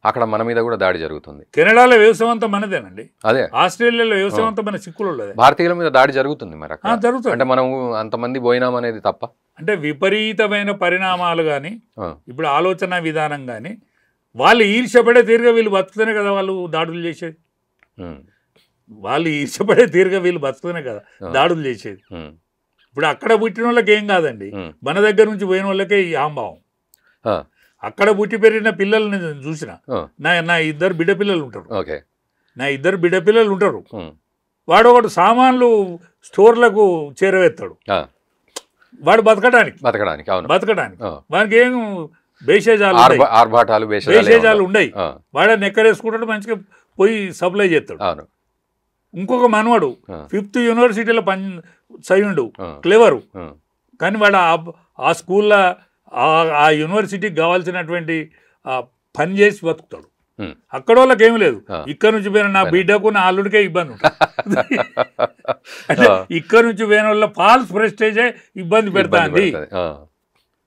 Speaker 2: అక్కడ మన మీద కూడా దాడి జరుగుతుంది.
Speaker 1: కెనడాలో వ్యవసాయం అంతా మనదేనండి,
Speaker 2: అదే
Speaker 1: ఆస్ట్రేలియాలో వ్యవసాయం అంతా మన సిక్కులు,
Speaker 2: భారతీయుల మీద దాడి జరుగుతుంది. మరి
Speaker 1: జరుగుతుంది
Speaker 2: అంటే మనం అంతమంది పోయినాం అనేది తప్ప?
Speaker 1: అంటే విపరీతమైన పరిణామాలు కానీ, ఇప్పుడు ఆలోచన విధానం కానీ, వాళ్ళు ఈర్ష్యపడే తీరుగా వీళ్ళు బతుకుతేనే కదా వాళ్ళు దాడులు చేసేది. వాళ్ళు ఇష్టపడే తీరుగా వీళ్ళు బతుకునే కదా దాడులు చేసేది. ఇప్పుడు అక్కడ పుట్టిన వాళ్ళకి ఏం కాదండి, మన దగ్గర నుంచి పోయిన వాళ్ళకే ఈ ఆంభావం. అక్కడ పుట్టి పెరిగిన పిల్లల్ని చూసిన నా ఇద్దరు బిడ్డ పిల్లలు ఉంటారు, వాడు ఒకడు సామాన్లు స్టోర్లకు చేరవేస్తాడు, వాడు బతకడానికి వానికి ఏం బేషేజాలు ఉన్నాయి, వాడే నెక్కరేసుకుంటాడు, మంచిగా పోయి సప్లై చేస్తాడు. ఇంకొక మనవాడు 5th యూనివర్సిటీలో చదివిండు, క్లెవరు, కానీ వాడు ఆ స్కూల్లో ఆ యూనివర్సిటీకి కావాల్సినటువంటి పని చేసి బతుకుతాడు. అక్కడ వాళ్ళకి ఏమి లేదు, ఇక్కడ నుంచి పోయిన నా బిడ్డకు నా అల్లుడికే ఇబ్బంది ఉంటుంది. అంటే ఇక్కడ నుంచి పోయిన వాళ్ళ ఫాల్స్ ప్రెస్టేజే ఇబ్బంది పెడతా అండి.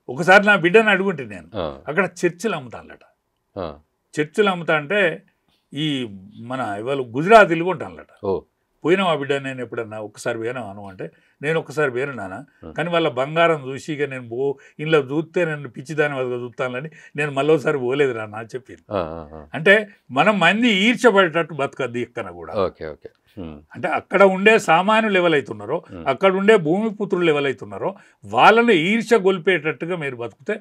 Speaker 1: ఒకసారి నా బిడ్డను అడుగుంటే నేను అక్కడ చర్చిలు అమ్ముతానట. చర్చిలు అమ్ముతా అంటే ఈ మన ఇవాళ గుజరాతీలు కొంటానట. పోయినా ఆ బిడ్డ నేను ఎప్పుడన్నా ఒక్కసారి పోయినా అను అంటే నేను ఒక్కసారి పోయినా నాన్న, కానీ వాళ్ళ బంగారం చూసి ఇక నేను ఇంట్లో చూస్తే నేను పిచ్చిదాని వరకు చూస్తానని నేను మళ్ళీ ఒకసారి పోలేదు రా నా చెప్పింది. అంటే మనం మంది ఈర్చబడేటట్టు బతకద్ది ఎక్కన కూడా. అంటే అక్కడ ఉండే సామాన్యులు ఎవరైతున్నారో, అక్కడ ఉండే భూమిపుత్రులు ఎవరైతున్నారో వాళ్ళని ఈర్ష గొలిపేటట్టుగా మీరు బతికితే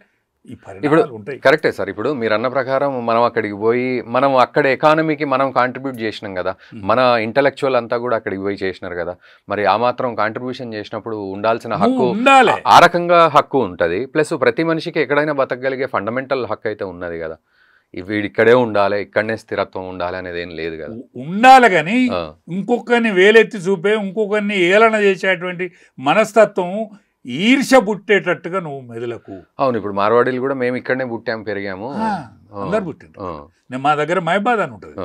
Speaker 2: ఇప్పుడు కరెక్టే సార్. ఇప్పుడు మీరు అన్న ప్రకారం మనం అక్కడికి పోయి మనం అక్కడ ఎకానమీకి మనం కాంట్రిబ్యూట్ చేసినాం కదా, మన ఇంటలెక్చువల్ అంతా కూడా అక్కడికి పోయి చేసినారు కదా, మరి ఆ మాత్రం కాంట్రిబ్యూషన్ చేసినప్పుడు ఉండాల్సిన హక్కు ఆ రకంగా హక్కు ఉంటుంది. ప్లస్ ప్రతి మనిషికి ఎక్కడైనా బతకగలిగే ఫండమెంటల్ హక్కు అయితే ఉన్నది కదా. వీడు ఇక్కడే ఉండాలి, ఇక్కడనే స్థిరత్వం ఉండాలి అనేది ఏం లేదు కదా.
Speaker 1: ఉండాలి కానీ ఇంకొకరిని వేలెత్తి చూపే, ఇంకొకరిని ఏలన చేసేటువంటి మనస్తత్వం ఈర్ష పుట్టేటట్టుగా నువ్వు మెదలకు.
Speaker 2: అవును, ఇప్పుడు మార్వాడీలు కూడా మేము ఇక్కడనే పుట్టాము పెరిగాము,
Speaker 1: అందరు పుట్టిండ్రు. నేను మా దగ్గర మహబాద్ అని ఉంటుంది,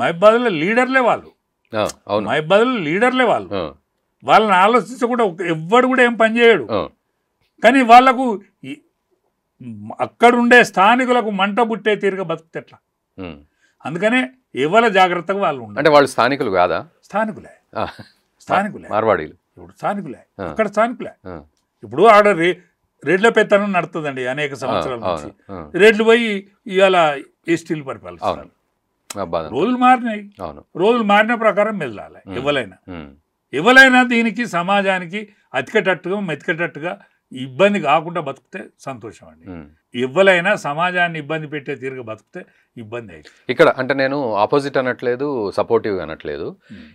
Speaker 1: మహబాద్లో లీడర్లే వాళ్ళు, మహబాద్లో లీడర్లే వాళ్ళు, వాళ్ళని ఆలోచించకుండా ఎవ్వడు కూడా ఏం పని చేయడు. కానీ వాళ్లకు అక్కడుండే స్థానికులకు మంట పుట్టే తీరుగా బతుకుతే ఎట్లా? అందుకనే ఎవరి జాగ్రత్తగా వాళ్ళు ఉండాలి.
Speaker 2: అంటే వాళ్ళు స్థానికులు కాదా?
Speaker 1: స్థానికులే
Speaker 2: మార్వాడీలు
Speaker 1: ఇప్పుడు స్థానికులే, అక్కడ స్థానికులే. ఇప్పుడు ఆడ రెడ్ల పెత్తనం నడుతుందండి అనేక సంవత్సరాల నుంచి. రెడ్లు పోయి ఇవాళ ఎస్టీలు పరిపాలిస్తున్నారు. రోజులు మారినాయి, రోజులు మారిన ప్రకారం మెదలాలి. ఎవరైనా దీనికి సమాజానికి అతికేటట్టుగా మెతికేటట్టుగా ఇబ్బంది కాకుండా బతికితే సంతోషం అండి. ఎవరైనా సమాజాన్ని ఇబ్బంది పెట్టే తీరుగా బతికితే ఇబ్బంది అయింది.
Speaker 2: ఇక్కడ అంటే నేను ఆపోజిట్ అనట్లేదు, సపోర్టివ్ అనట్లేదు.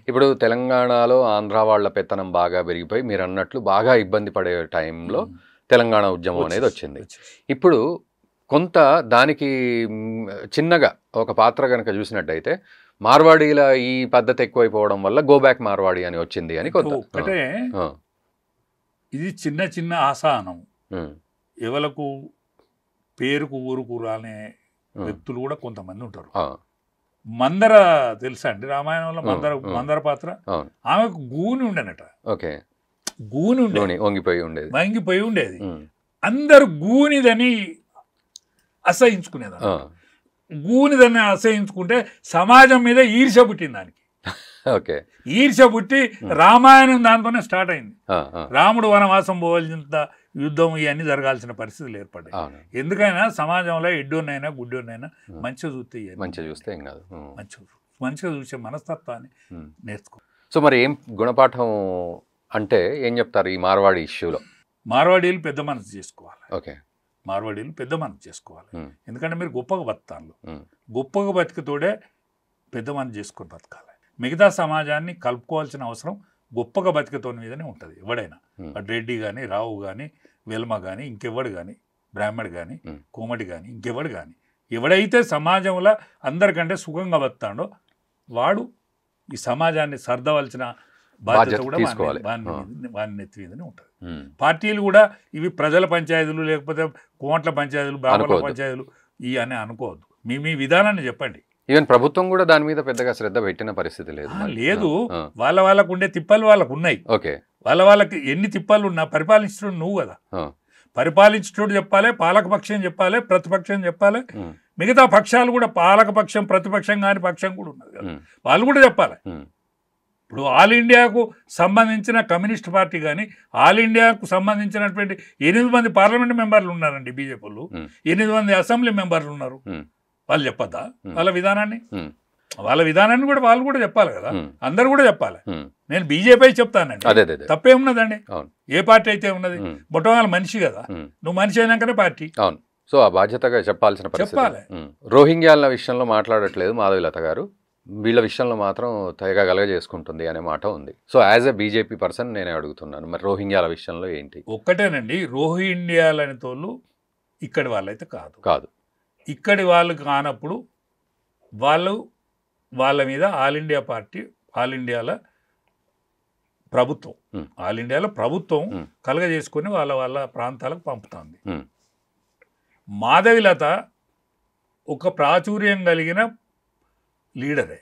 Speaker 2: ఇప్పుడు తెలంగాణలో ఆంధ్ర వాళ్ళ పెత్తనం బాగా పెరిగిపోయి మీరు అన్నట్లు బాగా ఇబ్బంది పడే టైంలో తెలంగాణ ఉద్యమం అనేది వచ్చింది. ఇప్పుడు కొంత దానికి చిన్నగా ఒక పాత్ర కనుక చూసినట్టయితే మార్వాడీల ఈ పద్ధతి ఎక్కువైపోవడం వల్ల గో బ్యాక్ మార్వాడి అని వచ్చింది అని కొంత.
Speaker 1: అంటే ఇది చిన్న చిన్న ఆసానం, ఎవలకు పేరుకు ఊరుకు రానే వ్యక్తులు కూడా కొంతమంది ఉంటారు. మందర తెలుసా అండి, రామాయణంలో మందర పాత్ర, ఆమెకు గూని ఉండేనట. గూని ఉండే వంగిపోయి ఉండేది. అందరు గూనిదని అసహించుకునేది. గూనిదని అసహించుకుంటే సమాజం మీద ఈర్ష పుట్టింది దానికి. ఈర్ష పుట్టి రామాయణం దాంతోనే స్టార్ట్ అయింది. రాముడు వనవాసం పోవాల్సిన యుద్ధం ఇవన్నీ జరగాల్సిన పరిస్థితులు ఏర్పడ్డాయి. ఎందుకైనా సమాజంలో ఎడ్డోనైనా గుడ్డోనైనా మంచిగా చూస్తే
Speaker 2: ఏం కాదు,
Speaker 1: మంచిగా చూసే మనస్తత్వాన్ని నేర్చుకో.
Speaker 2: సో మరి ఏం గుణపాఠం అంటే ఏం చెప్తారు ఈ మార్వాడి ఇష్యూలో?
Speaker 1: మార్వాడీలు పెద్ద మనసు చేసుకోవాలి. మార్వాడీలు పెద్ద మనసు చేసుకోవాలి. ఎందుకంటే మీరు గొప్పగా బతుకుతాను, గొప్పగా బతికితోడే పెద్ద మనసు చేసుకొని బతకాలి. మిగతా సమాజాన్ని కలుపుకోవాల్సిన అవసరం గొప్పగా బతికతోని మీదనే ఉంటుంది. ఎవడైనా రెడ్డి కానీ, రావు కానీ, వెల్మ కానీ, ఇంకెవడు కానీ, బ్రాహ్మడు కానీ, కోమటి కానీ, ఇంకెవడు కానీ, ఎవడైతే సమాజంలో అందరికంటే సుఖంగా బతాడో వాడు ఈ సమాజాన్ని సర్దవలసిన బాధ్యత కూడా వాని నెత్తి మీదనే ఉంటుంది. పార్టీలు కూడా ఇవి ప్రజల పంచాయతీలు లేకపోతే కోట్ల పంచాయతీలు, బ్రాహ్మణుల పంచాయతీలు ఇవి అని అనుకోవద్దు. మీ విధానాన్ని చెప్పండి.
Speaker 2: ఈవెన్ ప్రభుత్వం కూడా దాని మీద పెద్దగా శ్రద్ధ పెట్టిన పరిస్థితి
Speaker 1: లేదు. వాళ్ళకు ఉండే తిప్పలు వాళ్ళకు ఉన్నాయి. వాళ్ళకి ఎన్ని తిప్పలు ఉన్నా పరిపాలించడం నువ్వు కదా. పరిపాలించడం చెప్పాలి, పాలకపక్షం చెప్పాలి, ప్రతిపక్షం చెప్పాలి. మిగతా పక్షాలు కూడా పాలకపక్షం, ప్రతిపక్షం కాని పక్షం కూడా ఉన్నది కదా, వాళ్ళు కూడా చెప్పాలి. ఇప్పుడు ఆల్ ఇండియాకు సంబంధించిన కమ్యూనిస్ట్ పార్టీ కానీ, ఆల్ ఇండియాకు సంబంధించినటువంటి 8 మంది పార్లమెంట్ మెంబర్లు ఉన్నారండి బీజేపీలు, 8 మంది అసెంబ్లీ మెంబర్లు ఉన్నారు. వాళ్ళు చెప్పద్దా వాళ్ళ విధానాన్ని? వాళ్ళ విధానాన్ని కూడా వాళ్ళు కూడా చెప్పాలి కదా, అందరు కూడా చెప్పాలి.
Speaker 2: ఉమ్.
Speaker 1: నేను బీజేపీ చెప్తానండి,
Speaker 2: అదే అదే అదే.
Speaker 1: తప్పేమున్నదండి?
Speaker 2: అవును.
Speaker 1: ఏ పార్టీ అయితే ఉన్నది,
Speaker 2: ఉమ్.
Speaker 1: మొట్టమొదటి మనిషి కదా,
Speaker 2: ఉమ్.
Speaker 1: నువ్వు మనిషి అయినాకనే పార్టీ
Speaker 2: అవును. సో ఆ బాధ్యతగా చెప్పాల్సిన పరిస్థితి.
Speaker 1: చెప్పాలి.
Speaker 2: రోహింగ్యాల విషయంలో మాట్లాడట్లేదు మాధవీలత గారు, వీళ్ళ విషయంలో మాత్రం తెగ కలగజేసుకుంటుంది అనే మాట ఉంది. So as a BJP person నేనే అడుగుతున్నాను, మరి రోహింగ్యాల విషయంలో ఏంటి?
Speaker 1: ఒక్కటేనండి, రోహింగ్యాలని తోళ్ళు ఇక్కడి వాళ్ళైతే కాదు.
Speaker 2: కాదు,
Speaker 1: ఇక్కడి వాళ్ళు కానప్పుడు వాళ్ళ మీద ఆల్ ఇండియా పార్టీ, ఆల్ ఇండియాలో ప్రభుత్వం, ఆల్ ఇండియాలో ప్రభుత్వం కలగజేసుకొని వాళ్ళ ప్రాంతాలకు పంపుతుంది. మాధవిలత ఒక ప్రాచుర్యం కలిగిన లీడరే,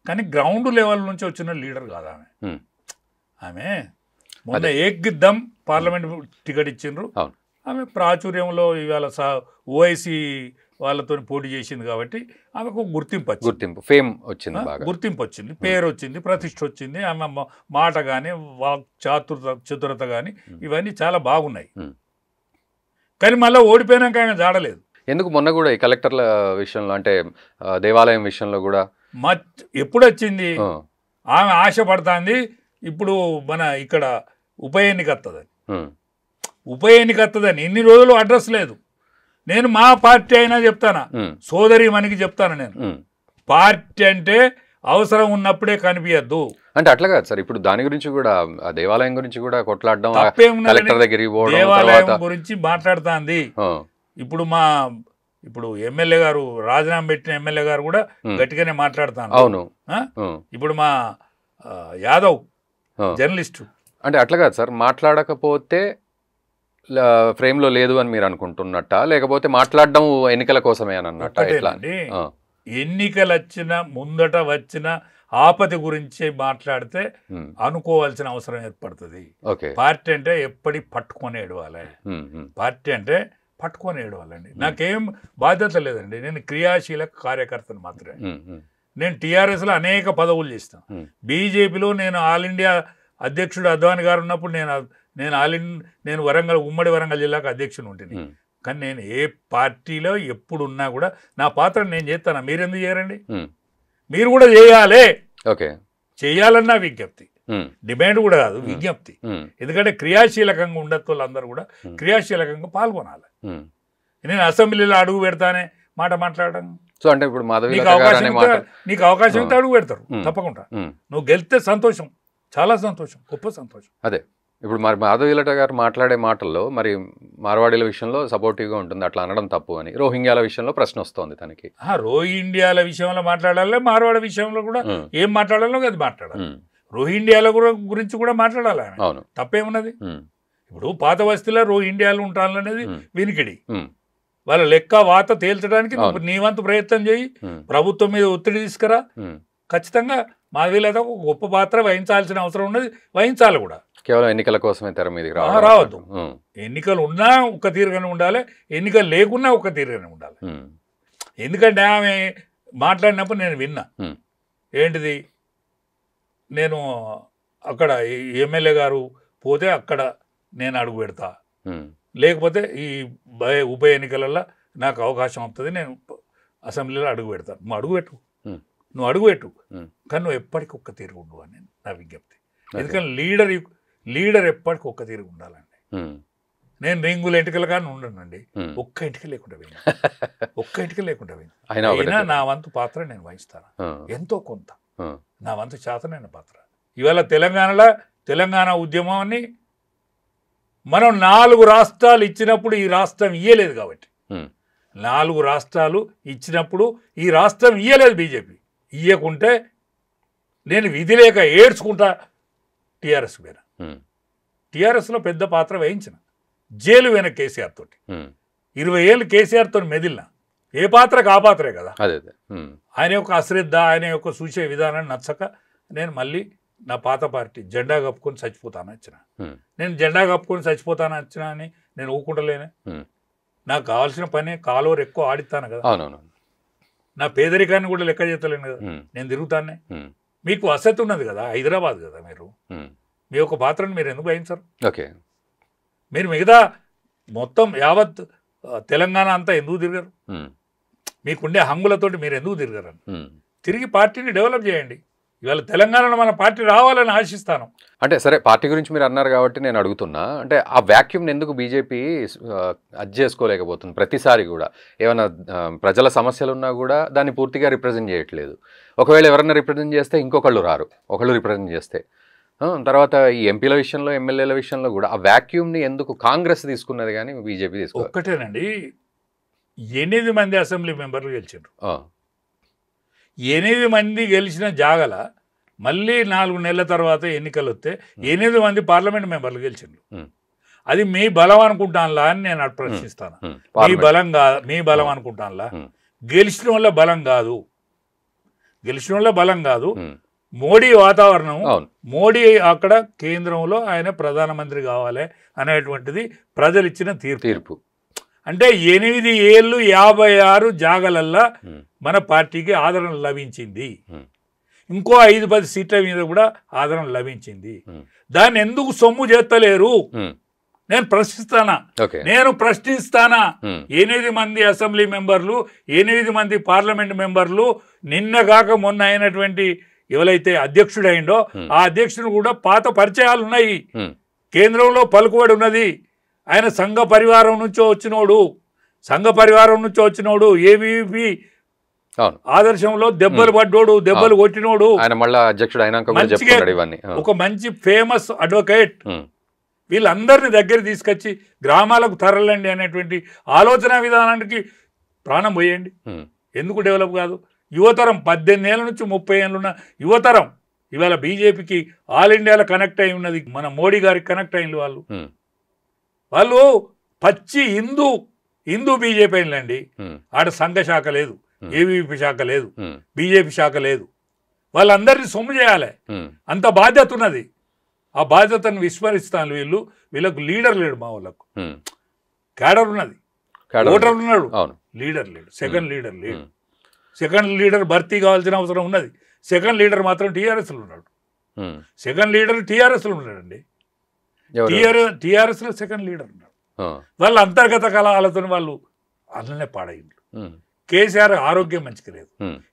Speaker 1: కానీ గ్రౌండ్ లెవెల్ నుంచి వచ్చిన లీడర్ కాదు ఆమె. ఆమె మొన్న ఏకదమ్ పార్లమెంట్ టికెట్ ఇచ్చిండ్రు, ఆమె ప్రాచుర్యంలో ఇవాళ ఓఐసి వాళ్ళతో పోటీ చేసింది కాబట్టి ఆమెకు గుర్తింపు
Speaker 2: ఫేమ్ వచ్చింది,
Speaker 1: గుర్తింపు వచ్చింది, పేరు వచ్చింది, ప్రతిష్ఠ వచ్చింది. ఆమె మాట కానీ వాక్ చతురత కానీ ఇవన్నీ చాలా బాగున్నాయి. కానీ మళ్ళీ ఓడిపోయినాక ఆమె జాడలేదు.
Speaker 2: ఎందుకు? మొన్న కూడా ఈ కలెక్టర్ల విషయంలో, అంటే దేవాలయం విషయంలో కూడా
Speaker 1: ఎప్పుడు వచ్చింది, ఆమె ఆశపడుతుంది ఇప్పుడు మన ఇక్కడ ఉప ఎన్నిక వస్తుందని. ఇన్ని రోజులు అడ్రస్ లేదు. నేను మా పార్టీ అయినా చెప్తానా, సోదరి మనకి చెప్తాను, నేను పార్టీ అంటే అవసరం ఉన్నప్పుడే కనిపించద్దు
Speaker 2: అంటే అట్లా కాదు సార్. ఇప్పుడు దాని గురించి కూడా, ఆ దేవాలయం గురించి కూడా కొట్లాడడం, కలెక్టర్ దగ్గరికి పోవడం,
Speaker 1: దేవాలయం గురించి మాట్లాడుతుంది. ఇప్పుడు ఎమ్మెల్యే గారు, రాజీనామా పెట్టిన ఎమ్మెల్యే గారు కూడా గట్టిగానే మాట్లాడుతాను.
Speaker 2: అవును.
Speaker 1: ఇప్పుడు మా యాదవ్ జర్నలిస్టు
Speaker 2: అంటే అట్లా కాదు సార్, మాట్లాడకపోతే ఫ్రేమ్ లో లేదు అని మీరు అనుకుంటున్నట్ట, లేకపోతే మాట్లాడడం ఎన్నికల కోసమే అని అన్నట్ట?
Speaker 1: ఎన్నికలు ముందట వచ్చిన ఆపద గురించి మాట్లాడితే అనుకోవాల్సిన అవసరం ఏర్పడుతుంది. పార్టీ అంటే ఎప్పటి పట్టుకొని ఏడవాలి, పార్టీ అంటే పట్టుకొని ఏడవాలండి. నాకేం బాధ్యత లేదండి, నేను క్రియాశీల కార్యకర్తను మాత్రమే. నేను టీఆర్ఎస్లో అనేక పదవులు చేస్తాను, బీజేపీలో నేను ఆల్ ఇండియా అధ్యక్షుడు అద్వాని గారు ఉన్నప్పుడు నేను వరంగల్, ఉమ్మడి వరంగల్ జిల్లాకు అధ్యక్షుడు ఉంటుంది. కానీ నేను ఏ పార్టీలో ఎప్పుడు ఉన్నా కూడా నా పాత్ర నేను చేస్తాను. మీరెందుకు చేయరండి? మీరు కూడా చేయాలి, చేయాలన్నా విజ్ఞప్తి, డిమాండ్ కూడా కాదు, విజ్ఞప్తి. ఎందుకంటే క్రియాశీలకంగా ఉండేది వాళ్ళందరూ కూడా క్రియాశీలకంగా పాల్గొనాలి. నేను అసెంబ్లీలో అడుగు పెడతానే మాట మాట్లాడడం.
Speaker 2: సో అంటే ఇప్పుడు
Speaker 1: నీకు అవకాశం అయితే అడుగు పెడతారు తప్పకుండా. నువ్వు గెలిస్తే సంతోషం, చాలా సంతోషం, గొప్ప సంతోషం.
Speaker 2: అదే ఇప్పుడు మరి మాధవీలత గారు మాట్లాడే మాటల్లో మరి మార్వాడీల విషయంలో సపోర్టివ్గా ఉంటుంది, అట్లా అనడం తప్పు అని. రోహింగ్యాల విషయంలో ప్రశ్న వస్తుంది తనకి.
Speaker 1: రోహింగ్యాల విషయంలో మాట్లాడాలి, మార్వాడ విషయంలో కూడా ఏం మాట్లాడాలో అది మాట్లాడాలి. రోహింగ్యాల గురించి కూడా మాట్లాడాలి.
Speaker 2: అవును,
Speaker 1: తప్పేమున్నది? ఇప్పుడు పాత వస్తీలో రోహింగ్యాలు ఉంటాననేది వినికిడి. వాళ్ళ లెక్క వాత తేల్చడానికి నీ వంతు ప్రయత్నం చేయి, ప్రభుత్వం మీద ఒత్తిడి తీసుకురా. ఖచ్చితంగా మాధవీలత ఒక గొప్ప పాత్ర వహించాల్సిన అవసరం ఉన్నది, వహించాలి కూడా.
Speaker 2: కేవలం ఎన్నికల కోసమే తెర మీదకి
Speaker 1: రావద్దు. ఎన్నికలు ఉన్నా ఒక్క తీరుగానే ఉండాలి, ఎన్నికలు లేకున్నా ఒక్క తీరుగానే ఉండాలి. ఎందుకంటే ఆమె మాట్లాడినప్పుడు నేను విన్నా, ఏంటిది, నేను అక్కడ ఎమ్మెల్యే గారు పోతే అక్కడ నేను అడుగు పెడతా, లేకపోతే ఈ ఉప ఎన్నికలలో నాకు అవకాశం వస్తుంది, నేను అసెంబ్లీలో అడుగు పెడతాను. నువ్వు అడుగు పెట్టు, కానీ నువ్వు ఎప్పటికీ ఒక్క తీరు ఉండు అని నా విజ్ఞప్తి. ఎందుకంటే లీడర్ ఎప్పటికీ ఒక్క తీరు ఉండాలండి. నేను రింగులు ఎంటికలు కానీ ఉండనండి, ఒక్క ఇంటికి లేకుండా అయినా నా వంతు పాత్ర నేను వహిస్తాను, ఎంతో కొంత నా వంతు చేతనైన పాత్ర. ఇవాళ తెలంగాణ ఉద్యమాన్ని మనం 4 రాష్ట్రాలు ఇచ్చినప్పుడు ఈ రాష్ట్రం ఇయ్యలేదు కాబట్టి, 4 రాష్ట్రాలు ఇచ్చినప్పుడు ఈ రాష్ట్రం ఇయ్యలేదు బీజేపీ. ఇయ్యకుంటే నేను విధి లేక ఏడ్చుకుంటా టీఆర్ఎస్ మీద. టీఆర్ఎస్లో పెద్ద పాత్ర వహించిన, జైలు పోయిన కేసీఆర్ తోటి 20 ఏళ్ళు కేసీఆర్ తోటి మెదిలిన. ఏ పాత్రకు ఆ పాత్రే కదా. ఆయన యొక్క అశ్రద్ధ, ఆయన యొక్క చూసే విధానాన్ని నచ్చక నేను మళ్ళీ నా పాత పార్టీ జెండా కప్పుకొని చచ్చిపోతాను వచ్చిన. నేను జెండా కప్పుకొని చచ్చిపోతాను వచ్చిన అని నేను ఊకుంటలేనే. నాకు కావాల్సిన పని కాలువరు ఎక్కువ ఆడిస్తాను కదా, నా పేదరికాన్ని కూడా లెక్క చేస్తలేను కదా, నేను తిరుగుతానే. మీకు వసతి ఉన్నది కదా, హైదరాబాద్ కదా, మీరు మీ యొక్క పాత్రను మీరు ఎందుకు వహించరు? మీరు మిగతా మొత్తం యావత్ తెలంగాణ అంతా ఎందుకు తిరగరు? మీకుండే హంగులతోటి మీరు ఎందుకు తిరగరని తిరిగి పార్టీని డెవలప్ చేయండి. ఇవాళ తెలంగాణలో మన పార్టీ రావాలని ఆశిస్తాను.
Speaker 2: అంటే సరే పార్టీ గురించి మీరు అన్నారు కాబట్టి నేను అడుగుతున్నా, అంటే ఆ వ్యాక్యూమ్ని ఎందుకు బీజేపీ అది చేసుకోలేకపోతుంది? ప్రతిసారి కూడా ఏమైనా ప్రజల సమస్యలు ఉన్నా కూడా దాన్ని పూర్తిగా రిప్రజెంట్ చేయట్లేదు. ఒకవేళ ఎవరైనా రిప్రజెంట్ చేస్తే ఇంకొకళ్ళు రారు, ఒకళ్ళు రిప్రజెంట్ చేస్తే. తర్వాత ఈ ఎంపీల విషయంలో ఎమ్మెల్యేల విషయంలో కూడా ఆ వ్యాక్యూమ్ని ఎందుకు కాంగ్రెస్ తీసుకున్నది కానీ బీజేపీ తీసుకోవాలి?
Speaker 1: ఒక్కటేనండి, 8 మంది అసెంబ్లీ మెంబర్లు గెలిచారు. 8 మంది గెలిచిన జాగల మళ్ళీ 4 నెలల తర్వాత ఎన్నికలు వస్తే 8 మంది పార్లమెంట్ మెంబర్లు గెలిచిండ్రు. అది మీ బలం అనుకుంటానులా అని నేను ప్రశ్నిస్తాను. మీ బలం అనుకుంటానులా? గెలిచిన వాళ్ళ బలం కాదు, గెలిచిన వాళ్ళ బలం కాదు. మోడీ వాతావరణం, మోడీ అక్కడ కేంద్రంలో ఆయన ప్రధానమంత్రి కావాలి అనేటువంటిది ప్రజలు ఇచ్చిన తీర్పు. అంటే 8 ఏళ్ళు 56 జాగలల్లా మన పార్టీకి ఆదరణ లభించింది. ఇంకో 5-10 సీట్ల మీద కూడా ఆదరణ లభించింది. దాన్ని ఎందుకు సొమ్ము చేస్తలేరు నేను ప్రశ్నిస్తానా. 8 మంది అసెంబ్లీ మెంబర్లు, 8 మంది పార్లమెంట్ మెంబర్లు, నిన్నగాక మొన్న అయినటువంటి ఎవరైతే అధ్యక్షుడు అయిండో ఆ అధ్యక్షుడు కూడా పాత పరిచయాలు ఉన్నాయి. కేంద్రంలో పలుకుబడి ఉన్నది. ఆయన సంఘ పరివారం నుంచో వచ్చినోడు, ఏబీవీపీ ఆదర్శంలో దెబ్బలు పడ్డోడు, దెబ్బలు కొట్టినోడు, ఒక మంచి ఫేమస్ అడ్వకేట్. వీళ్ళందరినీ దగ్గర తీసుకొచ్చి గ్రామాలకు తరలండి అనేటువంటి ఆలోచన విధానానికి ప్రాణం పోయండి. ఎందుకు డెవలప్ కాదు? యువతరం 18 ఏళ్ళ నుంచి 30 ఏళ్ళున్న యువతరం ఇవాళ బీజేపీకి ఆల్ ఇండియాలో కనెక్ట్ అయి ఉన్నది. మన మోడీ గారికి కనెక్ట్ అయిన వాళ్ళు పచ్చి హిందూ బీజేపీ అయినండి. ఆడ సంఘ శాఖ లేదు, ఏబీవీపీ శాఖ లేదు, బీజేపీ శాఖ లేదు. వాళ్ళందరినీ సొమ్ము చేయాలి, అంత బాధ్యత ఉన్నది. ఆ బాధ్యతను విస్మరిస్తాను. వీళ్ళకు లీడర్ లేడు. మా వాళ్ళకు క్యాడర్ ఉన్నది, ఓటర్ ఉన్నాడు, లీడర్ లేడు. సెకండ్ లీడర్ భర్తీ కావాల్సిన అవసరం ఉన్నది. సెకండ్ లీడర్ మాత్రం టీఆర్ఎస్లో ఉన్నాడు. ఉన్నాడండి. టీఆర్ఎస్లో సెకండ్ లీడర్ ఉన్నాడు. వాళ్ళ అంతర్గత కలహాలతో వాళ్ళు అట్లనే పాడైండ్రు. కేసీఆర్ ఆరోగ్యం మంచిగా లేదు.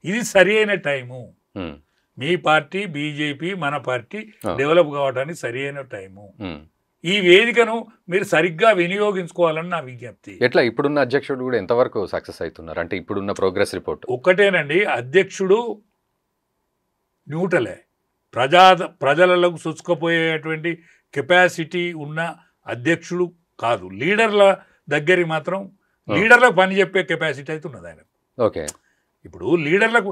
Speaker 1: ఇది సరి అయిన టైము. మీ పార్టీ బీజేపీ, మన పార్టీ డెవలప్ కావడానికి సరి అయిన టైము. ఈ వేదికను మీరు సరిగ్గా వినియోగించుకోవాలని నా విజ్ఞప్తి.
Speaker 2: ఎట్లా ఇప్పుడున్న అధ్యక్షుడు కూడా ఎంతవరకు సక్సెస్ అవుతున్నారు? అంటే ఇప్పుడున్న ప్రోగ్రెస్ రిపోర్ట్
Speaker 1: ఒక్కటేనండి, అధ్యక్షుడు న్యూట్రలే, ప్రజలకు సుచ్చుకుపోయేటువంటి కెపాసిటీ ఉన్న అధ్యక్షుడు కాదు. లీడర్ల దగ్గరికి మాత్రం లీడర్లకు పని చెప్పే కెపాసిటీ అయితే ఉన్నది ఆయన.
Speaker 2: ఓకే,
Speaker 1: ఇప్పుడు లీడర్లకు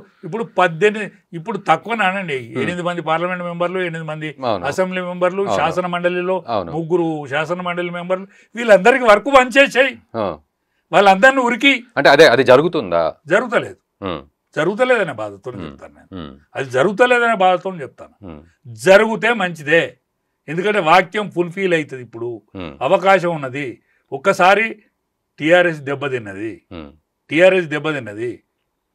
Speaker 1: ఇప్పుడు తక్కువనానండి. 8 మంది పార్లమెంట్ మెంబర్లు, 8 మంది అసెంబ్లీ మెంబర్లు, శాసన మండలిలో 3 శాసన మండలి మెంబర్లు, వీళ్ళందరికీ వర్క్ పనిచేసాయి. వాళ్ళందరినీ ఉరికి
Speaker 2: అంటే అది జరుగుతుందా?
Speaker 1: జరుగుతలేదనే బాధతో చెప్తాను నేను. అది జరుగుతలేదనే బాధతో చెప్తాను. జరిగితే మంచిదే, ఎందుకంటే వాక్యం ఫుల్ఫిల్ అవుతుంది. ఇప్పుడు అవకాశం ఉన్నది. ఒక్కసారి టీఆర్ఎస్ దెబ్బతిన్నది.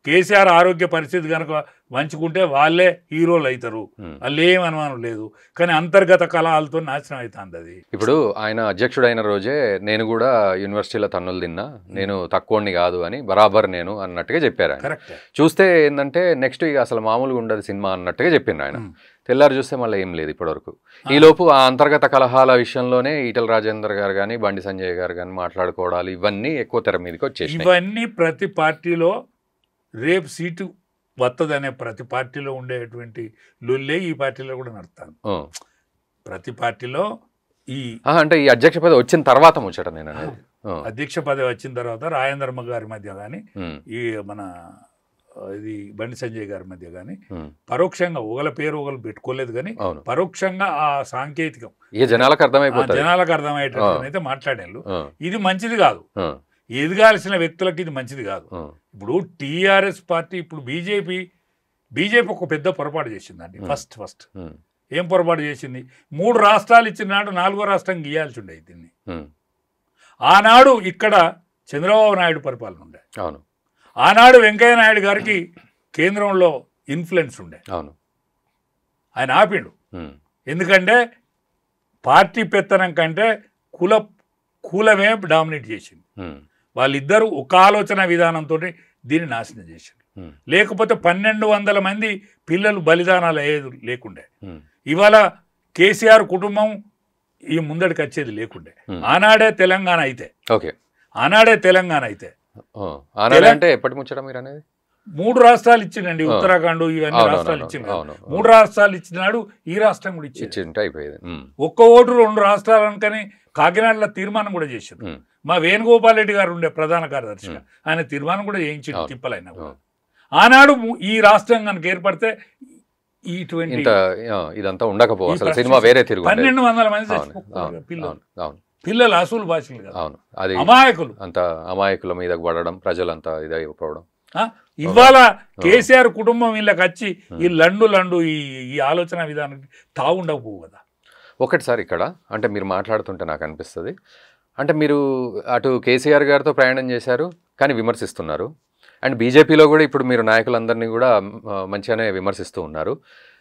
Speaker 1: కేసీఆర్ ఆరోగ్య పరిస్థితి కనుక మంచుకుంటే వాళ్ళే హీరోలు అవుతారు, వాళ్ళు ఏం అనుమానం లేదు. కానీ అంతర్గత కలహాలతో నాశనం అవుతుంది అది.
Speaker 2: ఇప్పుడు ఆయన అధ్యక్షుడైన రోజే నేను కూడా యూనివర్సిటీలో తన్నులు తిన్నా, నేను తక్కువని కాదు అని బరాబర్ నేను అన్నట్టుగా చెప్పారు. చూస్తే ఏంటంటే నెక్స్ట్ ఇక అసలు మామూలుగా ఉండదు సినిమా అన్నట్టుగా చెప్పిండు ఆయన. తెల్లారు చూస్తే మళ్ళీ ఏం లేదు ఇప్పటివరకు. ఈలోపు ఆ అంతర్గత కలహాల విషయంలోనే ఈటల రాజేందర్ గారు కానీ, బండి సంజయ్ గారు కానీ మాట్లాడుకోవడాలు ఇవన్నీ ఎక్కువ తెర మీదకి వచ్చేసి,
Speaker 1: ఇవన్నీ ప్రతి పార్టీలో రేపు సీటు వస్తుందనే ప్రతి పార్టీలో ఉండేటువంటి లొల్లే ఈ పార్టీలో కూడా నడుస్తాను. ప్రతి పార్టీలో
Speaker 2: అంటే ఈ అధ్యక్ష పదవి వచ్చిన తర్వాత ముచ్చట నేను అనేది.
Speaker 1: అధ్యక్ష పదవి వచ్చిన తర్వాత రాజేంద్రమ్మ గారి మధ్య కానీ, ఈ మన ఇది బండి సంజయ్ గారి మధ్య కానీ పరోక్షంగా ఒకళ్ళ పేరు ఒకళ్ళు పెట్టుకోలేదు, కానీ పరోక్షంగా ఆ సాంకేతికం
Speaker 2: జనాలకు
Speaker 1: అర్థమయ్యేటైతే మాట్లాడారు. ఇది మంచిది కాదు, ఎదగాల్సిన వ్యక్తులకి ఇది మంచిది కాదు. ఇప్పుడు టీఆర్ఎస్ పార్టీ, ఇప్పుడు బీజేపీ ఒక పెద్ద పొరపాటు చేసిందండి. ఫస్ట్ ఏం పొరపాటు చేసింది? 3 రాష్ట్రాలు ఇచ్చిన నాడు 4వ రాష్ట్రం గీయాల్సి ఉండేది దీన్ని. ఆనాడు ఇక్కడ చంద్రబాబు నాయుడు పరిపాలన ఉండే, ఆనాడు వెంకయ్య నాయుడు గారికి కేంద్రంలో ఇన్ఫ్లుయెన్స్ ఉండే, ఆయన ఆపిండు. ఎందుకంటే పార్టీ పెత్తనం కంటే కులమే డామినేట్ చేసింది. వాళ్ళిద్దరూ ఒక ఆలోచన విధానంతో దీన్ని నాశనం చేశారు. లేకపోతే 1200 మంది పిల్లలు బలిదానాలు అయ్యేది లేకుండే. ఇవాళ కేసీఆర్ కుటుంబం ఈ ముందడికి వచ్చేది లేకుండే. ఆనాడే తెలంగాణ అయితే ఆనాడే తెలంగాణ అయితే
Speaker 2: అంటే ఎప్పటి ముచ్చట మీరు అనేది
Speaker 1: 3 రాష్ట్రాలు ఇచ్చిండండి. ఉత్తరాఖండ్ ఇవన్నీ రాష్ట్రాలు ఇచ్చిండు. 3 రాష్ట్రాలు ఇచ్చినాడు, ఈ రాష్ట్రం కూడా ఇచ్చింది.
Speaker 2: అయిపోయేది.
Speaker 1: ఒక్క ఓటు 2 రాష్ట్రాలు అనుకని కాకినాడలో తీర్మానం కూడా చేశారు. మా వేణుగోపాల్ రెడ్డి గారు ఉండే ప్రధాన కార్యదర్శిగా ఆయన తీర్మానం కూడా చేయించిండు తిప్పలైనా కూడా. ఆనాడు ఈ రాష్ట్రం కనుక ఏర్పడితే
Speaker 2: ఇదంతా ఉండకపోవచ్చు. సినిమా వేరే తిరుగు
Speaker 1: 1200 మంది పిల్లలు అసలు భాషలు కాదు, అమాయకులు.
Speaker 2: అంత అమాయకుల మీద పడడం, ప్రజలంతా ఇదైపోవడం.
Speaker 1: ఇవాళ కేసీఆర్ కుటుంబం వీళ్ళకి వచ్చి ఈ లండు ఈ ఆలోచన విధానానికి తావుండకపోవు కదా.
Speaker 2: ఒకటిసారి ఇక్కడ అంటే మీరు మాట్లాడుతుంటే నాకు అనిపిస్తుంది, అంటే మీరు అటు కేసీఆర్ గారితో ప్రయాణం చేశారు కానీ విమర్శిస్తున్నారు, అండ్ బీజేపీలో కూడా ఇప్పుడు మీరు నాయకులందరినీ కూడా మంచిగానే విమర్శిస్తూ ఉన్నారు.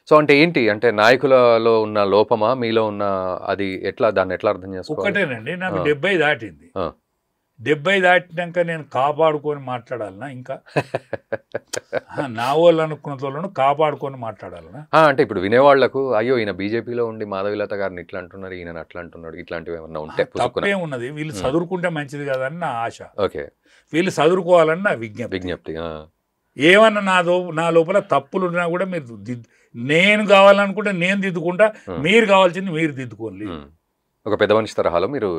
Speaker 2: సో అంటే ఏంటి, అంటే నాయకులలో ఉన్న లోపమా, మీలో ఉన్న అది ఎట్లా, దాన్ని ఎట్లా అర్థం చేసుకోవాలి?
Speaker 1: ఒకటేనండి, నాకు 70 దాటింది. 70 దాటినాక నేను కాపాడుకొని మాట్లాడాలనా, ఇంకా నా వాళ్ళు అనుకున్న వాళ్ళను కాపాడుకొని మాట్లాడాలనా?
Speaker 2: అంటే ఇప్పుడు వినేవాళ్లకు అయ్యో ఈయన బీజేపీలో ఉండి మాధవీలత గారిని ఇట్లా అంటున్నారు, ఈయన అట్లా అంటున్నాడు, ఇట్లాంటివి ఏమన్నా ఉంటే
Speaker 1: తప్పే ఉన్నది. వీళ్ళు చదువుకుంటే మంచిది కదని నా ఆశ.
Speaker 2: ఓకే,
Speaker 1: వీళ్ళు చదువుకోవాలని నా విజ్ఞప్తి. ఏమన్నా నా లోపల తప్పులు ఉన్నా కూడా మీరు నేను కావాలనుకుంటే నేను దిద్దుకుంటా, మీరు కావాల్సింది మీరు దిద్దుకోండి.
Speaker 2: ఒక పెద్ద మనిషి తరహాలో మీరు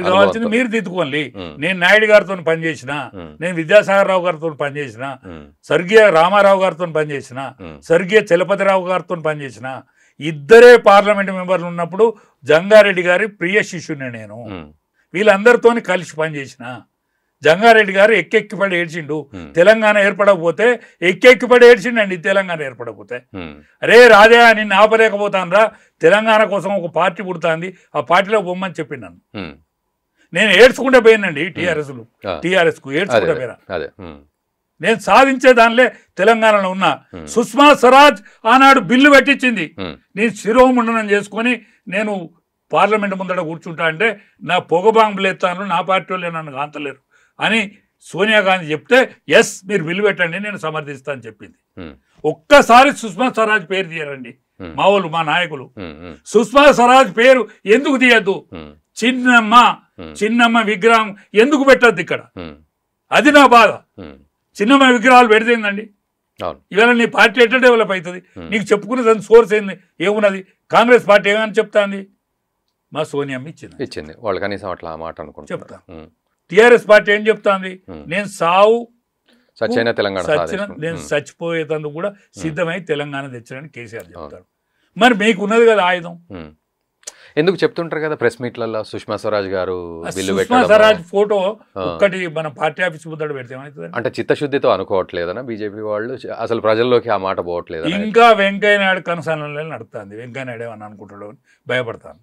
Speaker 1: కావాల్సింది మీరు దిద్దుకోండి. నేను నాయుడు గారితో పనిచేసిన, నేను విద్యాసాగర్ రావు గారితో పనిచేసిన, స్వర్గీయ రామారావు గారితో పనిచేసిన, స్వర్గీయ చలపతిరావు గారితో పనిచేసిన, ఇద్దరే పార్లమెంట్ మెంబర్లు ఉన్నప్పుడు జంగారెడ్డి గారి ప్రియ శిష్యుని నేను. వీళ్ళందరితో కలిసి పనిచేసిన. జంగారెడ్డి గారు ఎక్కెక్కిపడి ఏడ్చిండు, తెలంగాణ ఏర్పడకపోతే ఎక్కెక్కిపడి ఏడ్చిండండి. తెలంగాణ ఏర్పడకపోతే అరే రాజా నిన్ను ఆపలేకపోతాను రా, తెలంగాణ కోసం ఒక పార్టీ పుడుతుంది, ఆ పార్టీలో బొమ్మని చెప్పినాను. నేను ఏడ్చుకుంటే పోయినండి టీఆర్ఎస్కు ఏడ్చుకుంటే పోయినా. నేను సాధించే దానిలే తెలంగాణలో ఉన్నా. సుష్మా స్వరాజ్ ఆనాడు బిల్లు పెట్టించింది, నేను శిరోముండనం చేసుకొని నేను పార్లమెంట్ ముందట కూర్చుంటా అంటే నా పొగ బాంబులు ఎత్తాను, నా పార్టీ వాళ్ళే నన్ను కాంతలేరు అని సోనియా గాంధీ చెప్తే ఎస్ మీరు బిల్లు పెట్టండి నేను సమర్థిస్తా అని చెప్పింది. ఒక్కసారి సుష్మా స్వరాజ్ పేరు తీయరండి మా వాళ్ళు, మా నాయకులు. సుష్మా స్వరాజ్ పేరు ఎందుకు తీయద్దు? చిన్నమ్మ విగ్రహం ఎందుకు పెట్టద్దు ఇక్కడ? అది నా బాధ. చిన్నమ్మ విగ్రహాలు పెడితేందండి ఇవాళ నీ పార్టీ ఎట్లా డెవలప్ అవుతుంది? నీకు చెప్పుకునే దాని సోర్స్ ఏంది, ఏమున్నది? కాంగ్రెస్ పార్టీ ఏమని చెప్తాంది? మా సోనియమ్మ ఇచ్చింది
Speaker 2: వాళ్ళు కనీసం అట్లా మాట అనుకుంటా
Speaker 1: చెప్తా. టీఆర్ఎస్ పార్టీ ఏం చెప్తాంది? నేను నేను చచ్చిపోయేందుకు కూడా సిద్ధమై తెలంగాణ తెచ్చడానికి కేసీఆర్ చెప్తాడు. మరి మీకు ఉన్నది కదా ఆయుధం.
Speaker 2: ఎందుకు చెప్తుంటారు కదా ప్రెస్ మీట్లలో సుష్మా స్వరాజ్ గారు
Speaker 1: సుష్మా స్వరాజ్ ఫోటో ఒక్కటి మన పార్టీ ఆఫీస్ ముందట పెడితే ఏమవుతుంది?
Speaker 2: అంటే చిత్తశుద్ధితో అనుకోవట్లేదనా బీజేపీ వాళ్ళు? అసలు ప్రజల్లోకి ఆ మాట పోవట్లేదు.
Speaker 1: ఇంకా వెంకయ్య నాయుడు కనసాలలో నడుస్తుంది. వెంకయ్య నాయుడు ఏమని అనుకుంటాడు అని భయపడతాను.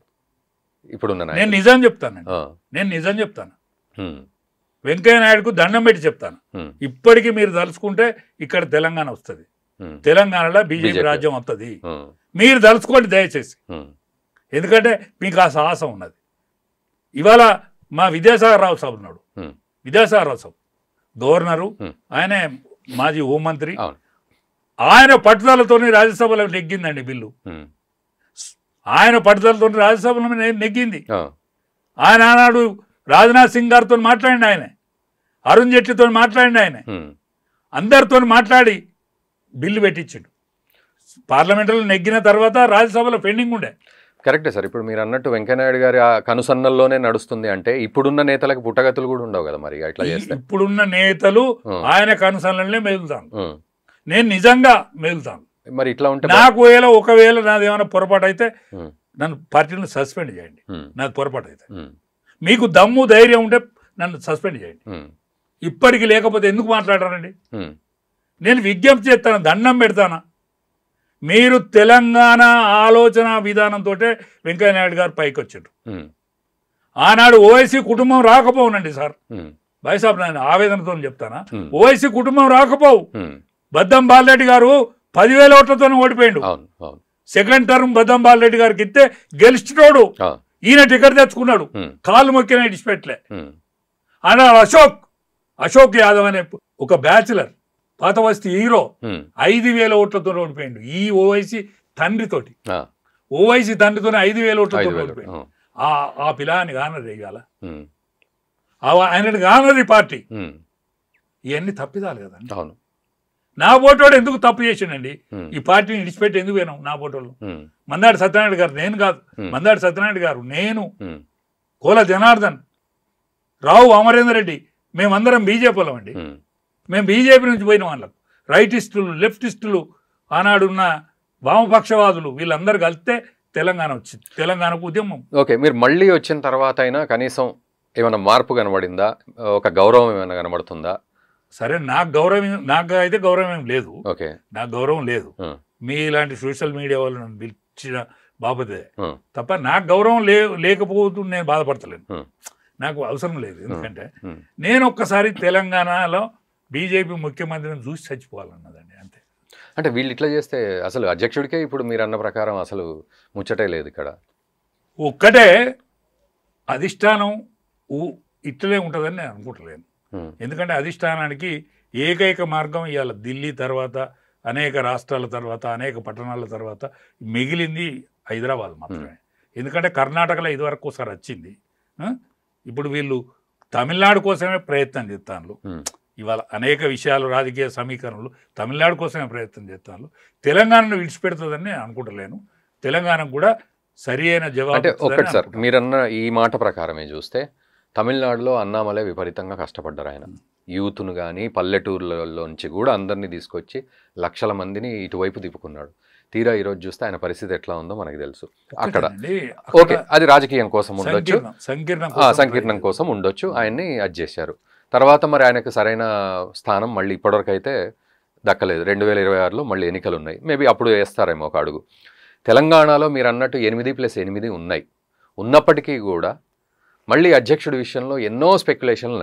Speaker 2: ఇప్పుడున్న
Speaker 1: నేను నిజం చెప్తాను. వెంకయ్య నాయుడుకు దండం పెట్టి చెప్తాను, ఇప్పటికీ మీరు తలుచుకుంటే ఇక్కడ తెలంగాణ వస్తుంది, తెలంగాణలో బీజేపీ రాజ్యం వస్తుంది. మీరు తలుచుకోండి దయచేసి, ఎందుకంటే మీకు ఆ సాహసం ఉన్నది. ఇవాళ మా విద్యాసాగర్ రావు సాబ్ ఉన్నాడు, విద్యాసాగర్ రావు సాబ్ గవర్నరు, ఆయన మాజీ హోంమంత్రి. ఆయన పట్టుదలతో రాజ్యసభలో నెగ్గిందండి బిల్లు. ఆయన పట్టుదలతో రాజ్యసభలో నెగ్గింది. ఆయన ఆనాడు రాజ్నాథ్ సింగ్ గారితో మాట్లాడింది, ఆయన అరుణ్ జైట్లీతో మాట్లాడింది, ఆయన అందరితో మాట్లాడి బిల్లు పెట్టించాడు. పార్లమెంటులో నెగ్గిన తర్వాత రాజ్యసభలో పెండింగ్ ఉండే.
Speaker 2: కరెక్టే సార్. ఇప్పుడు మీరు అన్నట్టు వెంకయ్యనాయుడు గారి ఆ కనుసన్నల్లోనే నడుస్తుంది అంటే ఇప్పుడున్న నేతలకు పుట్టగతులు కూడా ఉండవు కదా మరి అట్లా చేస్తే?
Speaker 1: ఇప్పుడున్న నేతలు ఆయన కనుసన్నలనే మెదులుతాను, నేను నిజంగా మెదులుతాను.
Speaker 2: మరి ఇట్లా ఉంటే
Speaker 1: నాకు ఒకవేళ నాది ఏమైనా పొరపాటు అయితే నన్ను పార్టీని సస్పెండ్ చేయండి. నాది పొరపాటు అయితే మీకు దమ్ము ధైర్యం ఉంటే నన్ను సస్పెండ్ చేయండి. ఇప్పటికి లేకపోతే ఎందుకు మాట్లాడారండి? నేను విజ్ఞప్తి చేస్తాను, దండం పెడతాను. మీరు తెలంగాణ ఆలోచన విధానంతో వెంకయ్య నాయుడు గారు పైకి వచ్చాడు. ఆనాడు ఓవైసీ కుటుంబం రాకపోవునండి సార్, బైసాబ్ నేను ఆవేదనతో చెప్తానా, ఓవైసీ కుటుంబం రాకపోవు. బద్దం బాలరెడ్డి గారు 10,000 ఓట్లతో ఓడిపోయాడు. సెకండ్ టర్మ్ బద్దం బాలరెడ్డి గారికి ఇస్తే గెలిచినోడు, ఈయన టికెట్ తెచ్చుకున్నాడు, కాళ్ళు మొక్కిన ఇడిచిపెట్టలే. అలా అశోక్ యాదవ్ అనే ఒక బ్యాచులర్ పాత వస్తీ హీరో 5,000 ఓట్లతో ఓడిపోయిండు. ఈ ఓవైసీ తండ్రితోటి, ఓవైసీ తండ్రితోనే 5,000 ఓట్లతో ఓడిపోయిండు. ఆ పిల్లాన్ని గానరి ఇవాళ ఆయన గానరి పార్టీ. ఇవన్నీ తప్పిదాలు కదండి.
Speaker 2: అవును,
Speaker 1: నా ఓటోడు ఎందుకు తప్పు చేసిండండి? ఈ పార్టీని విడిచిపెట్టి ఎందుకు పోయినాం? నా ఓటోళ్ళు మందాడి సత్యనారాయణ గారు, నేను కాదు, మందాడి సత్యనారాయణ గారు, నేను, కోల జనార్దన్, రావు అమరేందర్ రెడ్డి, మేమందరం బీజేపీలో అండి. మేము బీజేపీ నుంచి పోయిన వాళ్ళకు రైటిస్టులు, లెఫ్టిస్టులు, ఆనాడున్న వామపక్షవాదులు వీళ్ళందరూ కలిస్తే తెలంగాణ వచ్చింది. తెలంగాణకు ఉద్యమం.
Speaker 2: ఓకే, మీరు మళ్ళీ వచ్చిన తర్వాత అయినా కనీసం ఏమైనా మార్పు కనబడిందా? ఒక గౌరవం ఏమైనా కనబడుతుందా?
Speaker 1: సరే, నాకు అయితే గౌరవం ఏం లేదు.
Speaker 2: ఓకే,
Speaker 1: నాకు గౌరవం లేదు. మీ ఇలాంటి సోషల్ మీడియా వాళ్ళు నన్ను పిలిచిన బాపతే తప్ప నాకు గౌరవం లేకపోతూ నేను బాధపడతలేను. నాకు అవసరం లేదు. ఎందుకంటే నేను ఒక్కసారి తెలంగాణలో బీజేపీ ముఖ్యమంత్రిని చూసి చచ్చిపోవాలన్నదండి, అంతే.
Speaker 2: అంటే వీళ్ళు ఇట్లా చేస్తే అసలు అధ్యక్షుడికే ఇప్పుడు మీరు అన్న ప్రకారం అసలు ముచ్చటే లేదు ఇక్కడ.
Speaker 1: ఒక్కటే అధిష్టానం ఇట్లనే ఉంటుందని నేను అనుకుంటలేను. ఎందుకంటే అధిష్టానానికి ఏకైక మార్గం ఇవాళ ఢిల్లీ తర్వాత, అనేక రాష్ట్రాల తర్వాత, అనేక పట్టణాల తర్వాత మిగిలింది హైదరాబాద్ మాత్రమే. ఎందుకంటే కర్ణాటకలో ఇదివరకు ఒకసారి వచ్చింది. ఇప్పుడు వీళ్ళు తమిళనాడు కోసమే ప్రయత్నం చేస్తాను. ఇవాళ అనేక విషయాలు, రాజకీయ సమీకరణలు తమిళనాడు కోసమే ప్రయత్నం చేస్తాను. తెలంగాణను విడిచిపెడుతుందని నేను అనుకుంటలేను. తెలంగాణకు కూడా సరి అయిన జవాబు.
Speaker 2: అంటే ఒక్కటి సార్, మీరన్న ఈ మాట ప్రకారమే చూస్తే తమిళనాడులో అన్నామలై విపరీతంగా కష్టపడ్డారు. ఆయన యూత్ను కానీ పల్లెటూర్లలోంచి కూడా అందరినీ తీసుకొచ్చి లక్షల మందిని ఇటువైపు తిప్పుకున్నాడు. తీరా ఈరోజు చూస్తే ఆయన పరిస్థితి ఎట్లా ఉందో మనకు తెలుసు. అక్కడ ఓకే, అది రాజకీయం కోసం ఉండొచ్చు, సంకీర్ణం కోసం ఉండొచ్చు, ఆయన్ని అది చేశారు. తర్వాత మరి ఆయనకు సరైన స్థానం మళ్ళీ ఇప్పటివరకు అయితే దక్కలేదు. 2026లో మళ్ళీ ఎన్నికలు ఉన్నాయి, మేబీ అప్పుడు వేస్తారేమో ఒక అడుగు. తెలంగాణలో మీరు అన్నట్టు 8+8 ఉన్నాయి. ఉన్నప్పటికీ కూడా మళ్ళీ అధ్యక్షుడి విషయంలో ఎన్నో స్పెక్యులేషన్లు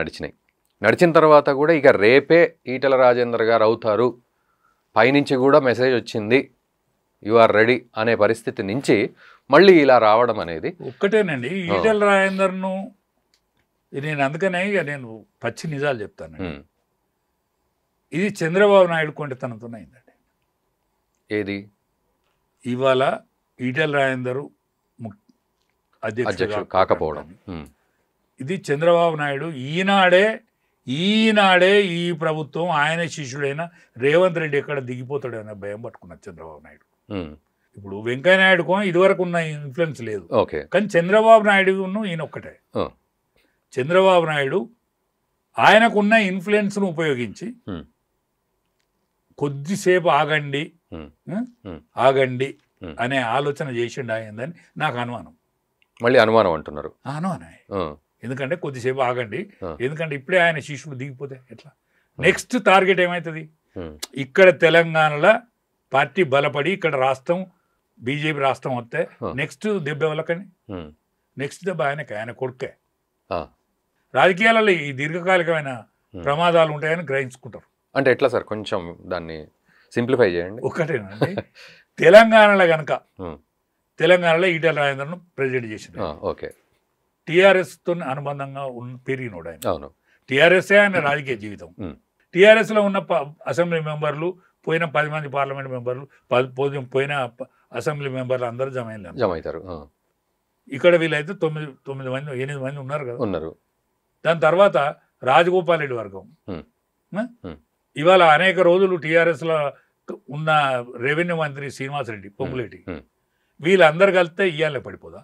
Speaker 2: నడిచిన తర్వాత కూడా ఇక రేపే ఈటెల రాజేందర్ గారు అవుతారు, పైనుంచి కూడా మెసేజ్ వచ్చింది, యు ఆర్ రెడీ అనే పరిస్థితి నుంచి మళ్ళీ ఇలా రావడం అనేది
Speaker 1: ఒక్కటేనండి. ఈటెల రాజేందర్ను నేను అందుకనే ఇక నేను పచ్చి నిజాలు చెప్తాను. ఇది చంద్రబాబు నాయుడు కొంటతనంతో అయిందండి.
Speaker 2: ఏది?
Speaker 1: ఇవాళ ఈటెల రాజేందర్
Speaker 2: అధ్యక్షుడు కాకపోవడం,
Speaker 1: ఇది చంద్రబాబు నాయుడు ఈనాడే ఈ ప్రభుత్వం ఆయన శిష్యుడైన రేవంత్ రెడ్డి ఎక్కడ దిగిపోతాడు అనే భయం పట్టుకున్నారు చంద్రబాబు నాయుడు. ఇప్పుడు వెంకయ్య నాయుడుకో ఇదివరకు ఉన్న ఇన్ఫ్లుయెన్స్ లేదు, కానీ చంద్రబాబు నాయుడును ఈయన ఒక్కటే. చంద్రబాబు నాయుడు ఆయనకున్న ఇన్ఫ్లుయెన్స్ను ఉపయోగించి కొద్దిసేపు ఆగండి అనే ఆలోచన చేసిండు అయిందని నాకు అనుమానం.
Speaker 2: మళ్ళీ అనుమానం అంటున్నారు.
Speaker 1: అనుమానమే. ఎందుకంటే కొద్దిసేపు ఆగండి, ఎందుకంటే ఇప్పుడే ఆయన శిష్యుడు దిగిపోతే ఎట్లా? నెక్స్ట్ టార్గెట్ ఏమవుతుంది? ఇక్కడ తెలంగాణలో పార్టీ బలపడి ఇక్కడ రాష్ట్రం బీజేపీ రాష్ట్రం వస్తే నెక్స్ట్ దెబ్బ ఎవరికని? నెక్స్ట్ దెబ్బ ఆయన కొడుకే. రాజకీయాలలో ఈ దీర్ఘకాలికమైన ప్రమాదాలు ఉంటాయని గ్రహించుకుంటారు.
Speaker 2: అంటే ఎట్లా సార్, కొంచెం దాన్ని సింప్లిఫై చేయండి.
Speaker 1: ఒకటేనండి, తెలంగాణలో కనుక తెలంగాణలో ఈటెల రాజేందర్ను ప్రెసిడెంట్ చేసింది.
Speaker 2: ఓకే,
Speaker 1: టీఆర్ఎస్తో అనుబంధంగా పెరిగినోడు ఆయన. అవును, టీఆర్ఎస్ఏ ఆయన రాజకీయ జీవితం. టీఆర్ఎస్లో ఉన్న అసెంబ్లీ మెంబర్లు, పోయిన 10 మంది పార్లమెంట్ మెంబర్లు, పోయిన అసెంబ్లీ మెంబర్లు అందరూ జమ అవుతారు. ఇక్కడ వీళ్ళైతే 8 మంది ఉన్నారు కదా, ఉన్నారు. దాని తర్వాత రాజగోపాల్ రెడ్డి వర్గం. ఇవాళ అనేక రోజులు టీఆర్ఎస్లో ఉన్న రెవెన్యూ మంత్రి శ్రీనివాసరెడ్డి, పొంగులేటి, వీళ్ళందరూ కలిస్తే ఇయ్యాలే పడిపోదా?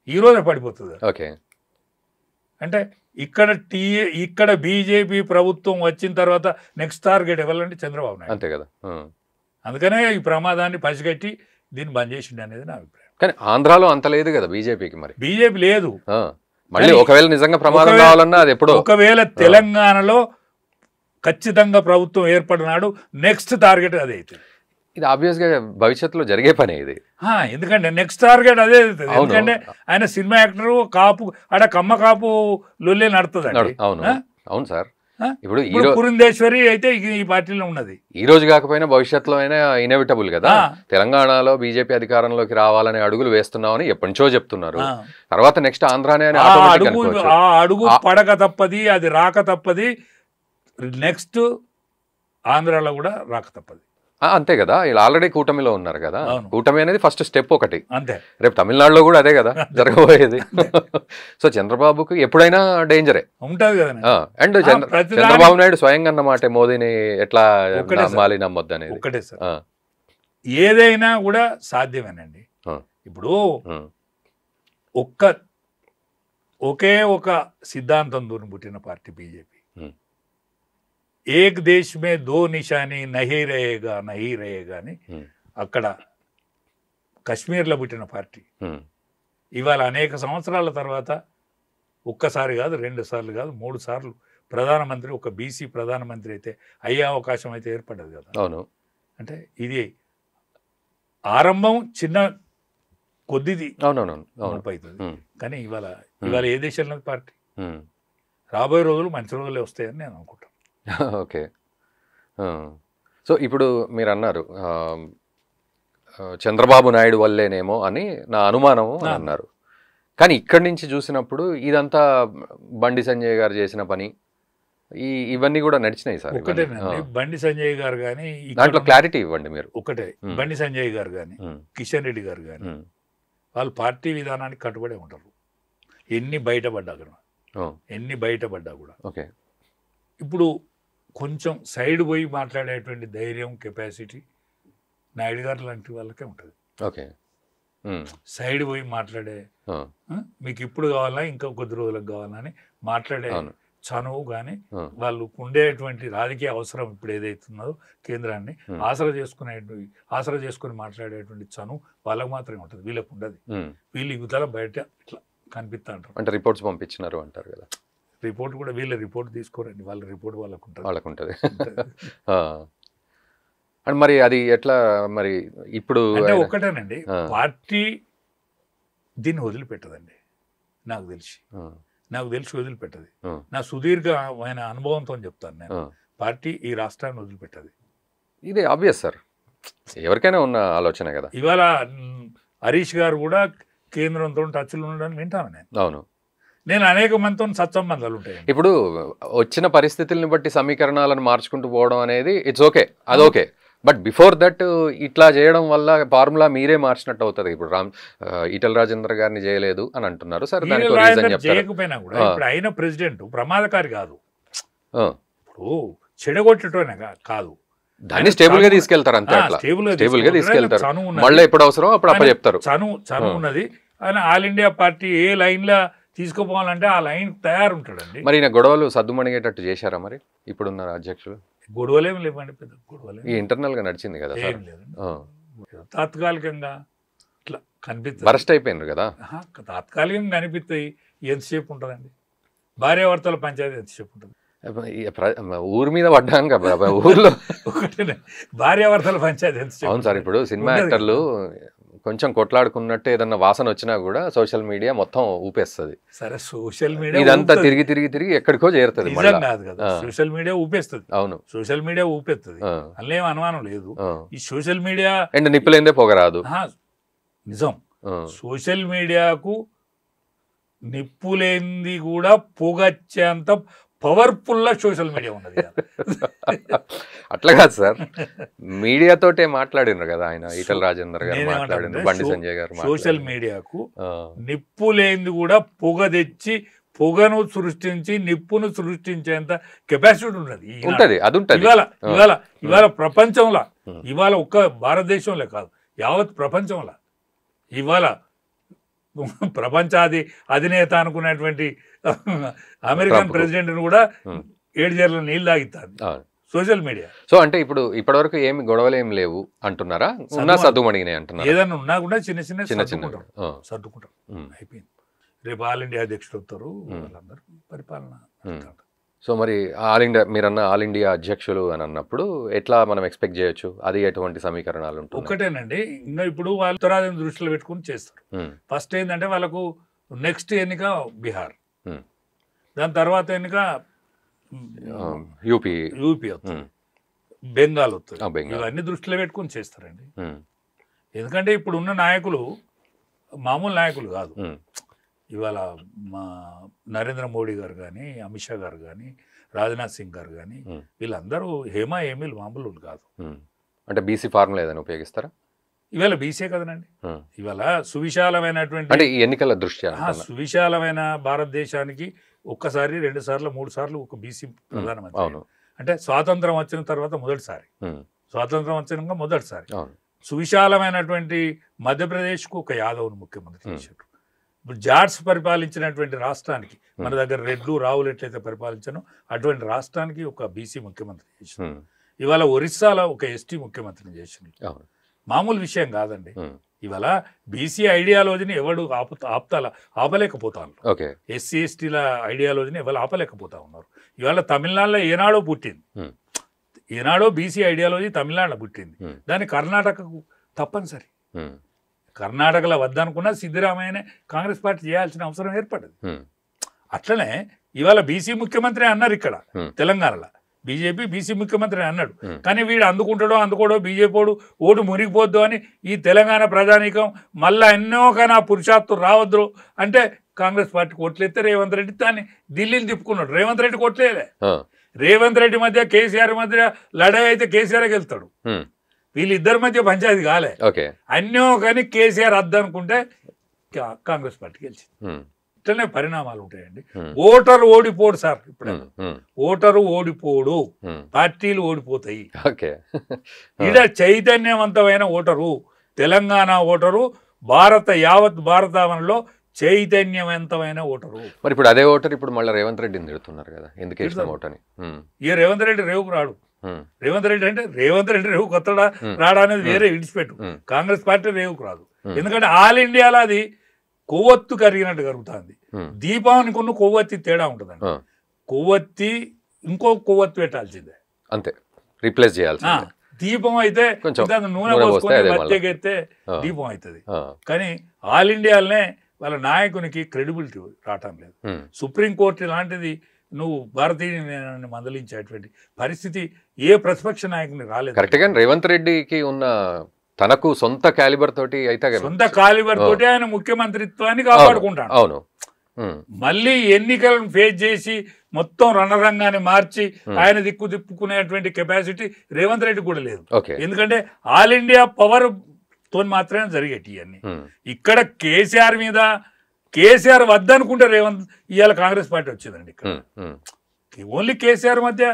Speaker 1: ఈ రోజే పడిపోతుంది.
Speaker 2: ఓకే,
Speaker 1: అంటే ఇక్కడ బీజేపీ ప్రభుత్వం వచ్చిన తర్వాత నెక్స్ట్ టార్గెట్ ఎవరంటే చంద్రబాబు నాయుడు.
Speaker 2: అంతే కదా.
Speaker 1: అందుకనే ఈ ప్రమాదాన్ని పసిగట్టి దీన్ని బంద్ చేసిండు అనేది నా అభిప్రాయం.
Speaker 2: కానీ ఆంధ్రాలో అంత లేదు కదా బీజేపీకి. మరి
Speaker 1: బీజేపీ లేదు.
Speaker 2: మళ్ళీ ఒకవేళ నిజంగా ప్రమాదం కావాలన్నా అది ఎప్పుడో.
Speaker 1: ఒకవేళ తెలంగాణలో ఖచ్చితంగా ప్రభుత్వం ఏర్పడినాడు నెక్స్ట్ టార్గెట్ అదే అవుతుంది.
Speaker 2: ఇది ఆబ్వియస్గా భవిష్యత్తులో జరిగే పని ఇది.
Speaker 1: ఎందుకంటే నెక్స్ట్ టార్గెట్ అదే అవుతుంది. ఎందుకంటే ఆయన సినిమా యాక్టర్, కాపు ఆడ కమ్మ కాపు లొల్లే నడుతుంది.
Speaker 2: అవును సార్. ఇప్పుడు
Speaker 1: పురంధేశ్వరి అయితే ఈ పార్టీలో ఉన్నది.
Speaker 2: ఈ రోజు కాకపోయినా భవిష్యత్తులో అయినా ఇన్ఎవిటబుల్ కదా. తెలంగాణలో బీజేపీ అధికారంలోకి రావాలనే అడుగులు వేస్తున్నామని ఎప్పటి నుంచో చెప్తున్నారు. తర్వాత నెక్స్ట్ ఆంధ్రానే
Speaker 1: అడుగు పడక తప్పది, అది రాక తప్పది. నెక్స్ట్ ఆంధ్రాలో కూడా రాక తప్పదు.
Speaker 2: అంతే కదా, ఇలా ఆల్రెడీ కూటమిలో ఉన్నారు కదా.
Speaker 1: అవును.
Speaker 2: కూటమి అనేది ఫస్ట్ స్టెప్ ఒకటి.
Speaker 1: అంతే.
Speaker 2: రేపు తమిళనాడులో కూడా అదే కదా జరగబోయేది. సో చంద్రబాబుకి ఎప్పుడైనా డేంజరే
Speaker 1: ఉంటుంది కదా.
Speaker 2: అండ్ చంద్రబాబు నాయుడు స్వయంగా అన్నమాట మోదీని ఎట్లా నమ్మాలి నమ్మొద్దు అనేది
Speaker 1: ఒకటే సార్. ఏదైనా కూడా సాధ్యమేనండి. ఇప్పుడు ఒకే ఒక సిద్ధాంతం దూరం పుట్టిన పార్టీ బీజేపీ. ఏక్ దేశ్ మే దో నిషాని నహీ రహేగా అని అక్కడ కశ్మీర్లో పుట్టిన పార్టీ ఇవాళ అనేక సంవత్సరాల తర్వాత ఒక్కసారి కాదు, 2 సార్లు కాదు, 3 సార్లు ప్రధానమంత్రి, ఒక బీసీ ప్రధానమంత్రి అయితే అయ్యే అవకాశం అయితే ఏర్పడ్డది కదా.
Speaker 2: అవును.
Speaker 1: అంటే ఇది ఆరంభం చిన్న కొద్దిది అవుతుంది. కానీ ఇవాళ ఏ దేశంలో పార్టీ రాబోయే రోజులు మంచి రోజులే వస్తాయని నేను అనుకుంటాను.
Speaker 2: ఓకే. సో ఇప్పుడు మీరు అన్నారు చంద్రబాబు నాయుడు వల్లేనేమో అని నా అనుమానం అన్నారు. కానీ ఇక్కడి నుంచి చూసినప్పుడు ఇదంతా బండి సంజయ్ గారు చేసిన పని, ఇవన్నీ కూడా నడిచినాయి సార్.
Speaker 1: ఒకటేనండి, బండి సంజయ్ గారు కానీ
Speaker 2: దాంట్లో క్లారిటీ ఇవ్వండి మీరు.
Speaker 1: ఒకటే, బండి సంజయ్ గారు కానీ కిషన్ రెడ్డి గారు కానీ వాళ్ళు పార్టీ విధానానికి కట్టుబడి ఉంటారు. ఎన్ని బయటపడ్డా కూడా.
Speaker 2: ఓకే.
Speaker 1: ఇప్పుడు కొంచెం సైడ్ పోయి మాట్లాడేటువంటి ధైర్యం, కెపాసిటీ నాయుడు గారు లాంటి వాళ్ళకే ఉంటుంది.
Speaker 2: ఓకే.
Speaker 1: సైడ్ పోయి మాట్లాడే, మీకు ఇప్పుడు కావాలా ఇంకా కొద్ది రోజులకు కావాలా అని మాట్లాడే చనువు కానీ, వాళ్ళు ఉండేటువంటి రాజకీయ అవసరం ఇప్పుడు ఏదైతున్నదో కేంద్రాన్ని ఆసరా చేసుకుని మాట్లాడేటువంటి చనువు వాళ్ళకు మాత్రమే ఉంటుంది, వీళ్ళకు ఉండదు. వీళ్ళు యువతల బయట ఇట్లా కనిపిస్తా అంటారు.
Speaker 2: అంటే రిపోర్ట్స్ పంపించినారు అంటారు కదా.
Speaker 1: రిపోర్ట్ కూడా వీళ్ళ రిపోర్ట్ తీసుకోరండి, వాళ్ళ రిపోర్ట్ వాళ్ళకు ఉంటుంది.
Speaker 2: అండ్ మరి అది ఎట్లా మరి ఇప్పుడు
Speaker 1: అంటే ఒకటేనండి, పార్టీ దీన్ని వదిలిపెట్టదండి. నాకు తెలిసి వదిలిపెట్టది. నా సుదీర్ఘమైన అనుభవంతో చెప్తాను నేను, పార్టీ ఈ రాష్ట్రాన్ని వదిలిపెట్టది.
Speaker 2: ఇది ఆబ్వియస్ సార్, ఎవరికైనా ఉన్న ఆలోచన కదా.
Speaker 1: ఇవాళ హరీష్ గారు కూడా కేంద్రంతో టచ్లో ఉండడానికి వింటాను నేను.
Speaker 2: అవును.
Speaker 1: నేను అనేక మందితో సత్సంబంధాలు ఉంటాయి.
Speaker 2: ఇప్పుడు వచ్చిన పరిస్థితుల్ని బట్టి సమీకరణాలను మార్చుకుంటూ పోవడం అనేది ఇట్స్ ఓకే, అది ఓకే. బట్ బిఫోర్ దట్ ఇట్లా చేయడం వల్ల ఫార్ములా మీరే మార్చినట్టు అవుతుంది. ఇప్పుడు ఈటెల రాజేందర్ గారిని చేయలేదు అని అంటున్నారు సార్.
Speaker 1: చేయకపోయినా కూడా ఇప్పుడు అయిన ప్రెసిడెంట్ ప్రమాదకారి కాదు, ఇప్పుడు చెడగొట్టటమే కాదు,
Speaker 2: దాన్ని స్టేబుల్ గా తీసుకెళ్తారు అంతే. స్టేబుల్ గా తీసుకెళ్తారు, మళ్ళీ ఎప్పుడు అవసరం అప్పుడు అప్ప చెప్తారు.
Speaker 1: చనువు ఉన్నది. ఆయన ఆల్ ఇండియా పార్టీ ఏ లైన్ లా తీసుకుపోవాలంటే ఆ లైన్ తయారుంటాడండి.
Speaker 2: మరి ఈయన గొడవలు సద్దుమణిగేటట్టు చేశారా మరి ఇప్పుడున్న అధ్యక్షులు?
Speaker 1: గొడవలేం లేవండి, పెద్ద గొడవలే.
Speaker 2: ఈ ఇంటర్నల్ గా నడిచింది కదా సార్.
Speaker 1: తాత్కాలికంగా ఇట్లా కనిపిస్తుంది,
Speaker 2: బరస్ట్ అయిపోయినారు కదా.
Speaker 1: తాత్కాలికంగా కనిపిస్తాయి. ఎంతసేపు ఉంటుందండి భార్యాభర్తల పంచాయతీ? ఎంతసేపు ఉంటుంది?
Speaker 2: ఊరి మీద పడ్డాం కదా ఊర్లో.
Speaker 1: ఒకటే భార్యాభర్తల పంచాయతీ ఎంతసేపు?
Speaker 2: అవును సార్, ఇప్పుడు సినిమా యాక్టర్లు కొంచెం కొట్లాడుకున్నట్టు ఏదన్నా వాసన వచ్చినా కూడా సోషల్ మీడియా మొత్తం ఊపేస్తుంది.
Speaker 1: సరే, సోషల్ మీడియా
Speaker 2: ఇదంతా తిరిగి ఎక్కడికో చేరుతుంది.
Speaker 1: కాదు కదా, సోషల్ మీడియా ఊపేస్తుంది.
Speaker 2: అవును,
Speaker 1: సోషల్ మీడియా ఊపేస్తుంది, అందులో ఏం అనుమానం లేదు. ఈ సోషల్ మీడియా
Speaker 2: అండ్ నిప్పులేందే పొగరాదు.
Speaker 1: నిజం, సోషల్ మీడియాకు నిప్పులేంది కూడా పొగచ్చేంత పవర్ఫుల్ సోషల్ మీడియా ఉన్నది.
Speaker 2: అట్లా కాదు సార్, మీడియాతోటే మాట్లాడినారు కదా ఆయన, ఈటెల రాజేందర్ గారు మాట్లాడినారు, బండి సంజయ్ గారు.
Speaker 1: సోషల్ మీడియాకు నిప్పు లేనిది కూడా పొగ తెచ్చి పొగను సృష్టించి నిప్పును సృష్టించేంత కెపాసిటీ ఉన్నది. ఇవాళ ప్రపంచంలో, ఇవాళ ఒక్క భారతదేశంలో కాదు, యావత్ ప్రపంచంలో ఇవాళ అధినేత అనుకునేటువంటి అమెరికన్ ప్రెసిడెంట్ కూడా 7 జర్ల నీళ్ళు తాగిస్తారు సోషల్ మీడియా.
Speaker 2: సో అంటే ఇప్పుడు ఇప్పటివరకు ఏమి గొడవలు ఏమి లేవు అంటున్నారా? ఉన్నా సర్దుమణిగినాయి అంటున్నారు.
Speaker 1: ఏదన్నా ఉన్నా కూడా చిన్న సర్దుకుంటారు, అయిపోయింది. రేపు ఆల్ ఇండియా అధ్యక్షుడు వస్తారు, వాళ్ళందరూ పరిపాలన.
Speaker 2: సో మరి ఆల్ ఇండియా, మీరన్న ఆల్ ఇండియా అధ్యక్షులు అని అన్నప్పుడు ఎట్లా మనం ఎక్స్పెక్ట్ చేయొచ్చు? అది ఎటువంటి సమీకరణాలు ఉంటాయి?
Speaker 1: ఒకటేనండి, ఇంకా ఇప్పుడు వాళ్ళు ఉత్తరాదిని దృష్టిలో పెట్టుకుని చేస్తారు. ఫస్ట్ ఏంటంటే వాళ్ళకు నెక్స్ట్ ఎన్నిక బీహార్, దాని తర్వాత ఎన్నిక
Speaker 2: యూపీ
Speaker 1: వస్తుంది, బెంగాల్ వస్తుంది. ఇవన్నీ దృష్టిలో పెట్టుకుని చేస్తారండి. ఎందుకంటే ఇప్పుడు ఉన్న నాయకులు మామూలు నాయకులు కాదు. ఇవాళ మా నరేంద్ర మోడీ గారు కానీ అమిత్ షా గారు కానీ రాజ్నాథ్ సింగ్ గారు కానీ వీళ్ళందరూ హేమా ఏమీలు మామూలు కాదు.
Speaker 2: అంటే బీసీ ఫార్ములా ఏదైనా ఉపయోగిస్తారా?
Speaker 1: ఇవాళ బీసీ కదనండి. ఇవాళ సువిశాలమైనటువంటి
Speaker 2: అంటే ఈ ఎన్నికల దృష్ట్యా
Speaker 1: సువిశాలమైన భారతదేశానికి ఒక్కసారి 2 సార్లు 3 సార్లు ఒక బీసీ ప్రధానమంత్రి. అంటే స్వాతంత్రం వచ్చిన తర్వాత మొదటిసారి, స్వాతంత్రం వచ్చినాక మొదటిసారి సువిశాలమైనటువంటి మధ్యప్రదేశ్కు ఒక యాదవ్ను ముఖ్యమంత్రి చేశారు. ఇప్పుడు జాట్స్ పరిపాలించినటువంటి రాష్ట్రానికి, మన దగ్గర రెడ్లు రావులు ఎట్లయితే పరిపాలించానో అటువంటి రాష్ట్రానికి ఒక బీసీ ముఖ్యమంత్రి చేశారు. ఇవాళ ఒరిస్సాలో ఒక ఎస్టీ ముఖ్యమంత్రిని చేసింది. మామూలు విషయం కాదండి. ఇవాళ బీసీ ఐడియాలజీని ఎవడు ఆపలేకపోతాను. ఎస్సీ ఎస్టీల ఐడియాలజీని ఎవరు ఆపలేకపోతా ఉన్నారు. ఇవాళ తమిళనాడులో ఏనాడో పుట్టింది, ఏనాడో బీసీ ఐడియాలజీ తమిళనాడులో పుట్టింది. దాన్ని కర్ణాటకకు తప్పనిసరి. కర్ణాటకలో వద్దనుకున్నా సిద్ధరామయ్యనే కాంగ్రెస్ పార్టీ చేయాల్సిన అవసరం ఏర్పడింది. అట్లనే ఇవాళ బీసీ ముఖ్యమంత్రి అన్నారు ఇక్కడ తెలంగాణలో. బీజేపీ బీసీ ముఖ్యమంత్రి అన్నాడు, కానీ వీడు అందుకోడో బీజేపీడు ఓటు మునిగిపోద్దు అని ఈ తెలంగాణ ప్రజానీకం మళ్ళా ఎన్నో కానీ ఆ పురుషాత్తు రావద్దు అంటే కాంగ్రెస్ పార్టీ కొట్లేస్తే రేవంత్ రెడ్డి దాన్ని ఢిల్లీని తిప్పుకున్నాడు. రేవంత్ రెడ్డి కొట్లేలే. రేవంత్ రెడ్డి మధ్య కేసీఆర్ మధ్య లడాయి అయితే కేసీఆర్ గెలుస్తాడు. వీళ్ళిద్దరి మధ్య పంచాయతీ కాలే. అన్నో కానీ కేసీఆర్ అద్దనుకుంటే కాంగ్రెస్ పార్టీ గెలిచింది. ఇట్లనే పరిణామాలు ఉంటాయండి. ఓటరు ఓడిపోడు సార్. ఇప్పుడు ఓటరు ఓడిపోడు, పార్టీలు ఓడిపోతాయి. ఈడ చైతన్యవంతమైన ఓటరు, తెలంగాణ ఓటరు యావత్ భారతావనంలో చైతన్యవంతమైన ఓటరు.
Speaker 2: మరి ఇప్పుడు అదే ఓటర్ ఇప్పుడు మళ్ళీ రేవంత్ రెడ్డిని తిడుతున్నారు కదా, ఎందుకు ఓటని?
Speaker 1: ఇక రేవంత్ రెడ్డి రేవుకు రాడు. రేవంత్ రెడ్డి అంటే రేవంత్ రెడ్డి రేవు కొత్తడా రాడా అనేది వేరే విడిచిపెట్టు. కాంగ్రెస్ పార్టీ రేవుకు రాదు. ఎందుకంటే ఆల్ ఇండియాలో అది కొవ్వొత్తు కరిగినట్టు కరుగుతుంది. దీపావళికి ఉన్న కొవ్వొత్తి తేడా ఉంటుందండి. కొవ్వొత్తి ఇంకో కొవ్వొత్తి పెట్టాల్సిందే,
Speaker 2: అంతే, రీప్లేస్ చేయాల్సి.
Speaker 1: దీపం అయితే నూనె పోసుకొని బతికెత్తే దీపం అవుతుంది. కానీ ఆల్ ఇండియాలోనే వాళ్ళ నాయకునికి క్రెడిబిలిటీ రావటం లేదు. సుప్రీంకోర్టు లాంటిది నువ్వు భారతీయుని మందలించేటువంటి పరిస్థితి ఏ ప్రతిపక్ష నాయకుని రాలేదు.
Speaker 2: కరెక్ట్గా రేవంత్ రెడ్డికి ఉన్న తనకు సొంత క్యాలిబర్ తోటి అయితే
Speaker 1: సొంత క్యాలిబర్ తోటి ఆయన ముఖ్యమంత్రిత్వాన్ని కాపాడుకుంటాడు.
Speaker 2: అవును,
Speaker 1: మళ్ళీ ఎన్నికలను ఫేస్ చేసి మొత్తం రణరంగాన్ని మార్చి ఆయన దిక్కు తిప్పుకునేటువంటి కెపాసిటీ రేవంత్ రెడ్డి కూడా లేదు. ఎందుకంటే ఆల్ ఇండియా పవర్ తో మాత్రమే జరిగేటి అన్ని. ఇక్కడ కేసీఆర్ వద్దనుకుంటే రేవంత్ ఇవాళ కాంగ్రెస్ పార్టీ వచ్చిందండి. ఇక్కడ ఓన్లీ కేసీఆర్ మధ్య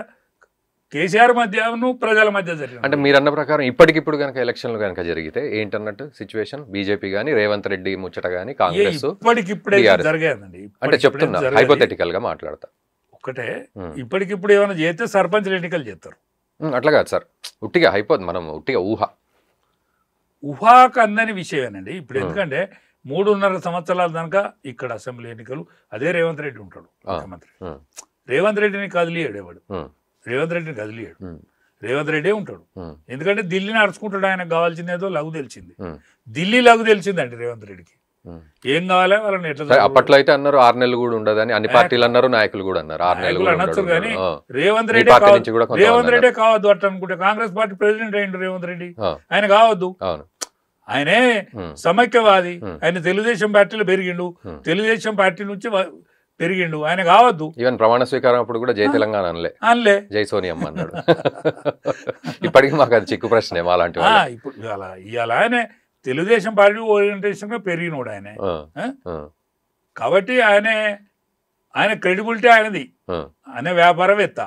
Speaker 1: ప్రజల మధ్య జరిగింది.
Speaker 2: అంటే మీరు అన్న ప్రకారం ఇప్పటికిప్పుడు కనుక ఎలక్షన్లు కనుక జరిగితే ఏంటన్నట్టు సిచ్యువేషన్? బీజేపీ గానీ రేవంత్ రెడ్డి ముచ్చట గానీ కాంగ్రెస్
Speaker 1: ఇప్పటికిప్పుడే జరిగేదండి.
Speaker 2: అంటే చెప్తున్నా, హైపోథెటికల్ గా మాట్లాడతా.
Speaker 1: ఒకటే, ఇప్పటికిప్పుడు ఏమైనా చేస్తే సర్పంచ్ ఎన్నికలు చేస్తారు.
Speaker 2: అట్లా కాదు సార్, ఉట్టిగా మనం ఉట్టిగా
Speaker 1: ఊహాకు అందని విషయమేనండి. ఇప్పుడు ఎందుకంటే 3.5 సంవత్సరాల దాకా ఇక్కడ అసెంబ్లీ ఎన్నికలు అదే రేవంత్ రెడ్డి ఉంటాడు ముఖ్యమంత్రి. రేవంత్ రెడ్డిని కదిలియాడు ఎవడు? రేవంత్ రెడ్డిని కదిలియాడు. రేవంత్ రెడ్డే ఉంటాడు. ఎందుకంటే ఢిల్లీని అరుచుకుంటాడు. ఆయనకు కావాల్సిందేదో లఘు తెలిసింది. ఢిల్లీ లఘు తెలిసిందండి రేవంత్ రెడ్డికి. ఏం కావాలి వాళ్ళని ఎట్లా.
Speaker 2: అప్పట్లో అయితే అన్నారు 6 నెలలు కూడా ఉండదని, అన్ని పార్టీలు అన్నారు, నాయకులు కూడా అన్నారు 6 నెలలు
Speaker 1: అనొచ్చు. కానీ రేవంత్ రెడ్డే కావద్దు అట్లా అనుకుంటే కాంగ్రెస్ పార్టీ ప్రెసిడెంట్ అయ్యిండు రేవంత్ రెడ్డి. ఆయన కావద్దు. ఆయనే సమైక్యవాది. ఆయన తెలుగుదేశం పార్టీలో పెరిగిండు, తెలుగుదేశం పార్టీ నుంచి పెరిగిండు. ఆయన కావద్దు.
Speaker 2: ఈవెన్ ప్రమాణ స్వీకారం అప్పుడు కూడా జై తెలంగాణ అనలే, జై సోనియమ్మ అన్నాడు. ఇప్పటికీ మాకు అది చిక్కు ప్రశ్నే మాలాంటి.
Speaker 1: ఇప్పుడు ఇవాళ ఆయనే తెలుగుదేశం పార్టీ ఓరియంటేషన్ గా పెరిగినోడు ఆయన. కాబట్టి ఆయన క్రెడిబిలిటీ ఆయనది. ఆయన వ్యాపారవేత్త,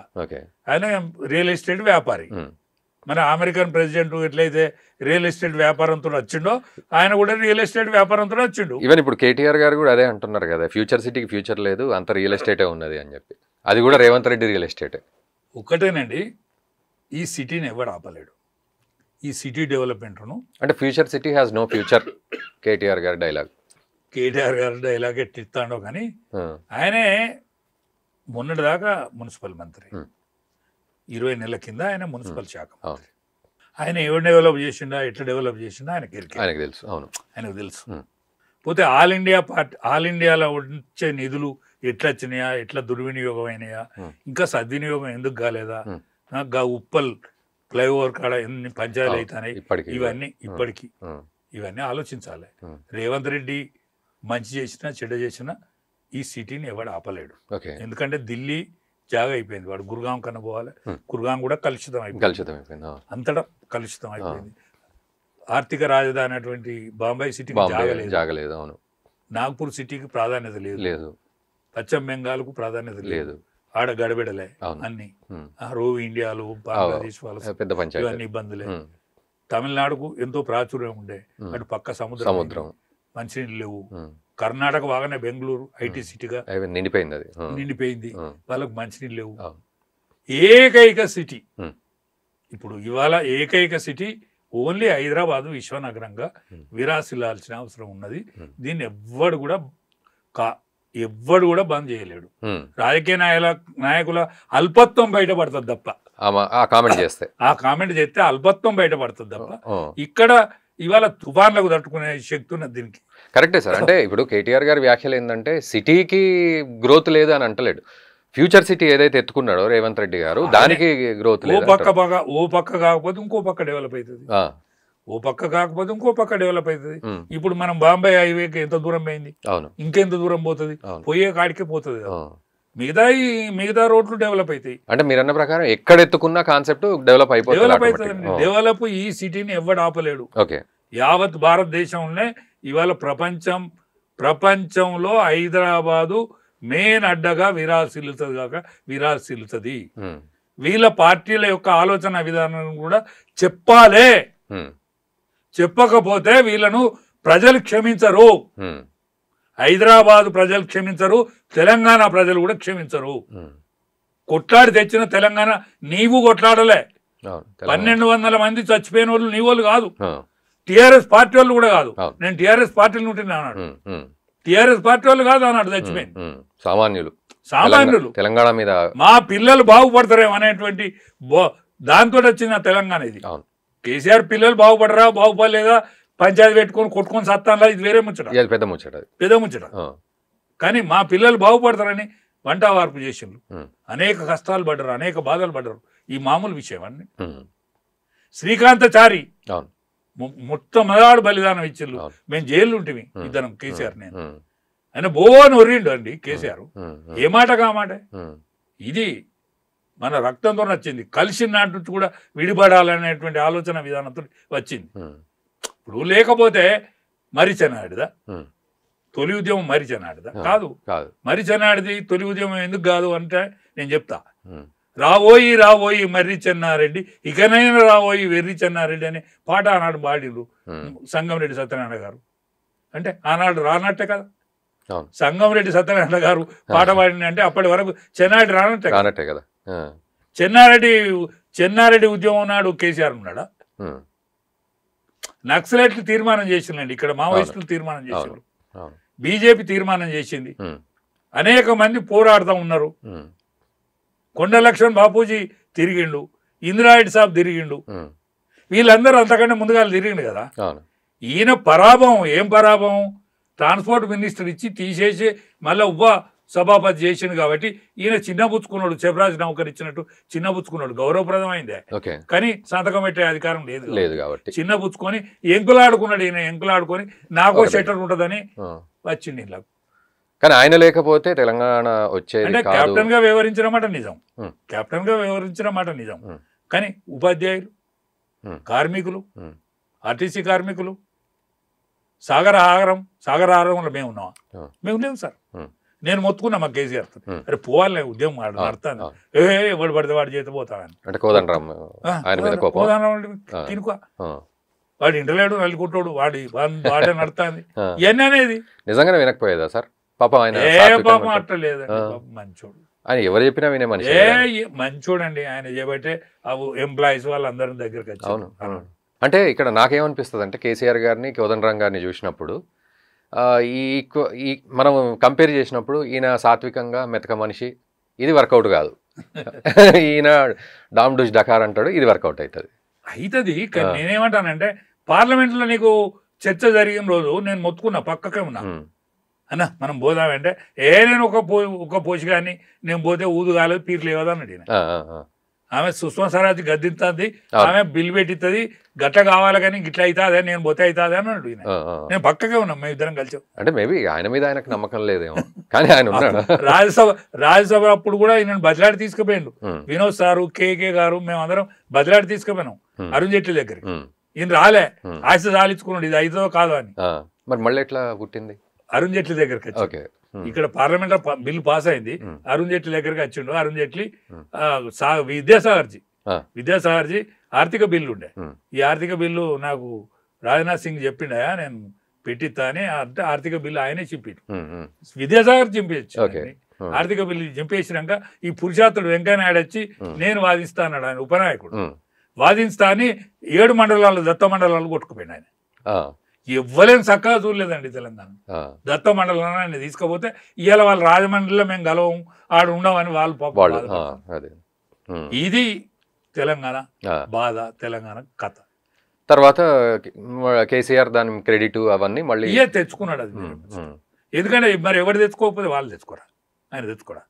Speaker 1: ఆయన రియల్ ఎస్టేట్ వ్యాపారి. మన అమెరికన్ ప్రెసిడెంట్ ఎట్లయితే రియల్ ఎస్టేట్ వ్యాపారంతో వచ్చిండో ఆయన కూడా రియల్ ఎస్టేట్ వ్యాపారంతో వచ్చిండు.
Speaker 2: ఈవెన్ ఇప్పుడు కేటీఆర్ గారు కూడా అదే అంటున్నారు కదా, ఫ్యూచర్ సిటీకి ఫ్యూచర్ లేదు, అంత రియల్ ఎస్టేటే ఉన్నది అని చెప్పి. అది కూడా రేవంత్ రెడ్డి రియల్ ఎస్టేటే.
Speaker 1: ఒక్కటేనండి, ఈ సిటీని ఎవడు ఆపలేడు. ఈ సిటీ డెవలప్మెంట్ను
Speaker 2: అంటే future city has no future. KTR గారి డైలాగ్
Speaker 1: ఎట్టిస్తాడో కానీ ఆయనే మొన్నటిదాకా మున్సిపల్ మంత్రి, 20 నెలల కింద ఆయన మున్సిపల్ శాఖ మంత్రి. ఆయన ఎవరు డెవలప్ చేసిండా, ఎట్లా డెవలప్ చేసిండా ఆయనకు తెలుసు. ఆయనకు తెలుసు. పోతే ఆల్ ఇండియాలో వచ్చే నిధులు ఎట్లా వచ్చినాయా, ఎట్లా దుర్వినియోగం అయినాయా, ఇంకా సద్వినియోగం ఎందుకు కాలేదా, ఉప్పల్ ఫ్లైఓవర్ కాడ ఎన్ని పంచాయతీలు అవుతాయి, ఇవన్నీ ఆలోచించాలి. రేవంత్ రెడ్డి మంచి చేసినా చెడ్డ చేసినా ఈ సిటీని ఎవడు ఆపలేడు.
Speaker 2: ఓకే.
Speaker 1: ఎందుకంటే ఢిల్లీ జాగా అయిపోయింది, వాడు గురుగాం కన్నా పోవాలి, గురుగాం కూడా కలుషితం అయిపోయింది, అంతటా కలుషితం అయిపోయింది. ఆర్థిక రాజధాని అటువంటి బాంబే సిటీకి
Speaker 2: జాగలేదు. అవును.
Speaker 1: నాగ్పూర్ సిటీకి ప్రాధాన్యత లేదు, పశ్చిమ బెంగాల్కు ప్రాధాన్యత లేదు, ఆడ గడబిడలే అన్ని, రో ఇండియాలో బంగ్లాదేశ్ వాళ్ళ
Speaker 2: పెద్ద పంచాయతీ
Speaker 1: ఇవన్నీ ఇబ్బందులే. తమిళనాడుకు ఎంతో ప్రాచుర్యం ఉండే, అటు పక్క సముద్రం, మంచినీళ్ళు లేవు. కర్ణాటక బాగానే బెంగళూరు ఐటీ సిటీగా నిండిపోయింది, వాళ్ళకు మంచినీళ్ళు లేవు. ఏకైక సిటీ ఇప్పుడు ఇవాళ ఏకైక సిటీ ఓన్లీ హైదరాబాదు విశ్వనగరంగా విరాసిల్లాల్సిన అవసరం ఉన్నది. దీన్ని ఎవ్వడు కూడా బంద్ చేయలేడు. రాజకీయ నాయకుల అల్పత్వం బయటపడుతుంది తప్ప, ఆ కామెంట్ చేస్తే అల్పత్వం బయటపడుతుంది తప్ప ఇక్కడ ఇవాళ తుఫాన్లకు తట్టుకునే శక్తి ఉన్నది దీనికి.
Speaker 2: కరెక్టే సార్. అంటే ఇప్పుడు కేటీఆర్ గారి వ్యాఖ్యలు ఏంటంటే సిటీకి గ్రోత్ లేదు అని అంటలేడు, ఫ్యూచర్ సిటీ ఏదైతే ఎత్తుకున్నాడో రేవంత్ రెడ్డి గారు దానికి గ్రోత్ లేదు.
Speaker 1: ఓ పక్క కాకపోతే ఇంకో పక్క డెవలప్ అవుతుంది, ఓ పక్క కాకపోతే ఇంకో పక్క డెవలప్ అవుతుంది. ఇప్పుడు మనం బాంబే హైవేకి ఎంత దూరం పోయింది, ఇంకెంత దూరం పోతుంది, పోయే కాడికే పోతుంది. మిగతా రోడ్లు డెవలప్ అవుతాయి.
Speaker 2: అంటే మీరు అన్న ప్రకారం ఎక్కడ ఎత్తుకున్న కాన్సెప్ట్ డెవలప్
Speaker 1: అవుతుంది. డెవలప్ ఈ సిటీని ఎవడు ఆపలేడు. యావత్ భారతదేశంలో ఇవాళ ప్రపంచంలో హైదరాబాదు మెయిన్ అడ్డగా విరాసిల్లుతుంది. వీళ్ళ పార్టీల యొక్క ఆలోచన విధానం కూడా చెప్పాలే, చెప్పకపోతే వీళ్ళను ప్రజలు క్షమించరు. హైదరాబాద్ ప్రజలు క్షమించరు, తెలంగాణ ప్రజలు కూడా క్షమించరు. కొట్లాడి తెచ్చిన తెలంగాణ నీవు కొట్లాడలే. 1200 మంది చచ్చిపోయిన వాళ్ళు నీ వాళ్ళు కాదు, టిఆర్ఎస్ పార్టీ వాళ్ళు కూడా కాదు. నేను టిఆర్ఎస్ పార్టీలు ఉంటున్నా అన్నాడు, టిఆర్ఎస్ పార్టీ వాళ్ళు కాదు అన్నాడు చచ్చిపోయింది. సామాన్యులు
Speaker 2: తెలంగాణ మీద
Speaker 1: మా పిల్లలు బాగుపడతారేమో అనేటువంటి దాంతో వచ్చిన తెలంగాణ ఇది. కేసీఆర్ పిల్లలు బాగుపడరా బాగుపడలేదా పంచాయతీ పెట్టుకొని కొట్టుకొని సత్తాన్లా, ఇది వేరే ముచ్చట, పెద్ద ముచ్చట. కానీ మా పిల్లలు బాగుపడతారని వంట వార్పు చేసిండ్రు, అనేక కష్టాలు పడ్డారు, అనేక బాధలు పడ్డారు. ఈ మామూలు విషయం అన్ని. శ్రీకాంతచారి మొట్టమొదటి బలిదానం ఇచ్చిండ్రు, మేము జైలు ఉంటిమి ఇద్దరం, కేసీఆర్ నేను. ఆయన బోని ఒర్రిండు అండి కేసీఆర్, ఏ మాట కామాట. ఇది మన రక్తంతో వచ్చింది, కలిసి నాటి నుంచి కూడా విడిపడాలనేటువంటి ఆలోచన విధానంతో వచ్చింది. ఇప్పుడు లేకపోతే మరిచెనాడిదా తొలి ఉద్యమం, మరిచెనాడిదా కాదు. మరిచెనాడిది తొలి ఉద్యమం ఎందుకు కాదు అంటే నేను చెప్తా. రావోయి మర్రి చెన్నారెడ్డి, ఇకనైనా రావోయి వెర్రి చెన్నారెడ్డి అనే పాట ఆనాడు పాడిండ్రు సంగంరెడ్డి సత్యనారాయణ గారు. అంటే ఆనాడు రానట్టే కదా, సంగంరెడ్డి సత్యనారాయణ గారు పాట పాడింది అంటే అప్పటి వరకు చెన్నారెడ్డి రానట్టే కదా. చెన్నారెడ్డి ఉద్యమం నాడు కేసీఆర్ ఉన్నాడా? నక్సలైట్లు తీర్మానం చేసిందండి, ఇక్కడ మావోయిస్టులు తీర్మానం చేసిండ్రు, బీజేపీ తీర్మానం చేసింది, అనేక మంది పోరాడుతూ ఉన్నారు. కొండ లక్ష్మణ్ బాపూజీ తిరిగిండు, ఇందిరారెడ్డి సాబ్ తిరిగిండు, వీళ్ళందరూ అంతకంటే ముందుగా తిరిగిండు కదా. ఈయన పరాభవం ఏం పరాభవం, ట్రాన్స్పోర్ట్ మినిస్టర్ ఇచ్చి తీసేసి మళ్ళీ సభాపతి చేసిండు కాబట్టి ఈయన చిన్నపుచ్చుకున్నాడు, చెబరాజ్ నౌకర్ ఇచ్చినట్టు చిన్నపుచ్చుకున్నాడు, గౌరవప్రదమైందే. కానీ సంతకం పెట్టే అధికారం లేదు కాబట్టి చిన్నపుచ్చుకొని ఎంకులాడుకున్నాడు. ఈయన ఎంకులాడుకొని నాకో షట్టర్ ఉంటుందని వచ్చింది ఇలా.
Speaker 2: కానీ ఆయన లేకపోతే తెలంగాణ వచ్చేది
Speaker 1: అంటే కెప్టెన్ గా వ్యవహరించిన మాట నిజం, కెప్టెన్ గా వ్యవహరించిన మాట నిజం. కానీ ఉపాధ్యాయులు, కార్మికులు, ఆర్టీసీ కార్మికులు, సాగరహారంలో మేము ఉన్నామా? మేము లేవు సార్. నేను మొత్తుకున్నా మా కేసీఆర్, అరే పోవాలి ఉద్యమం నడతాను, ఎవడు పడితే వాడు చేతి పోతాను, తినుకో వాడు ఇంటలేడు నలుగుంటాడు, వాడే నడతాంది ఇవన్నీ అనేది.
Speaker 2: నిజంగానే వినకపోయేదా సార్? పాపం ఆయన
Speaker 1: పాపం అట్టలేదండి, మంచోడు.
Speaker 2: ఆయన ఎవరు చెప్పినా వినే మనిషి,
Speaker 1: మంచోడండి ఆయన. చేయబట్టే ఎంప్లాయీస్ వాళ్ళందరి దగ్గరికి వచ్చాను.
Speaker 2: అంటే ఇక్కడ నాకేమనిపిస్తుంది అంటే కేసీఆర్ గారిని, కోదండరాం గారిని చూసినప్పుడు ఈ మనం కంపేర్ చేసినప్పుడు ఈయన సాత్వికంగా మెతక మనిషి, ఇది వర్కౌట్ కాదు. ఈయన డామ్ డూష్ డకార్ అంటాడు, ఇది వర్కౌట్ అవుతుంది.
Speaker 1: కానీ నేనేమంటానంటే పార్లమెంట్లో నీకు చర్చ జరిగిన రోజు నేను మొత్తుకున్నా, పక్కకే ఉన్నా అన్న మనం పోదామంటే నేను ఒక పోసి కానీ నేను పోతే ఊదు కాలేదు, పీర్లు లేవదు అన్నాడు. ఆమె సుష్మా స్వరాజ్ గద్దిస్తుంది, ఆమె బిల్లు పెట్టిస్తుంది, గట్ల కావాలి కానీ గిట్ల అవుతుంది అని నేను పోతే అవుతుంది అని అడిగిన. నేను పక్కగా ఉన్నాం, మేము ఇద్దరం కలిసి.
Speaker 2: అంటే మేబీ ఆయన మీద ఆయనకు నమ్మకం లేదేమో, కానీ ఆయన ఉన్నాడు.
Speaker 1: రాజ్యసభ అప్పుడు కూడా ఈయన బదిలాడి తీసుకుపోయిండు. వినోద్ సారు, కేకే గారు, మేము అందరం బదిలాడి తీసుకుపోయినాం అరుణ్ జైట్లీ దగ్గరికి. ఈయన రాలే, ఆశ సాలించుకున్నాడు ఇది అయిదో కాదో అని.
Speaker 2: మరి మళ్ళీ ఎట్లా పుట్టింది?
Speaker 1: అరుణ్ జైట్లీ దగ్గరికి వచ్చి ఇక్కడ పార్లమెంట్ లో బిల్లు పాస్ అయింది, అరుణ్ జైట్లీ దగ్గరికి వచ్చిండు. అరుణ్ జైట్లీ విద్యాసాగర్జీ ఆర్థిక బిల్లు ఉండే, ఈ ఆర్థిక బిల్లు నాకు రాజ్నాథ్ సింగ్ చెప్పిండా నేను పెట్టిస్తా అని. అంటే ఆర్థిక బిల్లు ఆయనే చింపిండు, విద్యాసాగర్ చింపేచ్చు. ఆర్థిక బిల్లు చింపేసినాక ఈ పురుషార్థుడు వెంకయ్య నాయుడు వచ్చి నేను వాదిస్తా అన్నాడు, ఆయన ఉపనాయకుడు. వాదిస్తా అని 7 మండలాలు దత్త మండలాలు కొట్టుకుపోయింది ఆయన. ఎవ్వలేని చక్కగా చూడలేదండి తెలంగాణ. దత్త మండలం ఆయన తీసుకపోతే ఇవాళ వాళ్ళు రాజమండ్రిలో మేము గలవం ఆడు ఉండమని వాళ్ళు. ఇది తెలంగాణ బాధ, తెలంగాణ కథ.
Speaker 2: తర్వాత కేసీఆర్ దాని క్రెడిట్ అవన్నీ మళ్ళీ
Speaker 1: తెచ్చుకున్నాడు. అది ఎందుకంటే మరి ఎవరు తెచ్చుకోకపోతే వాళ్ళు తెచ్చుకోరా, ఆయన తెచ్చుకోరా,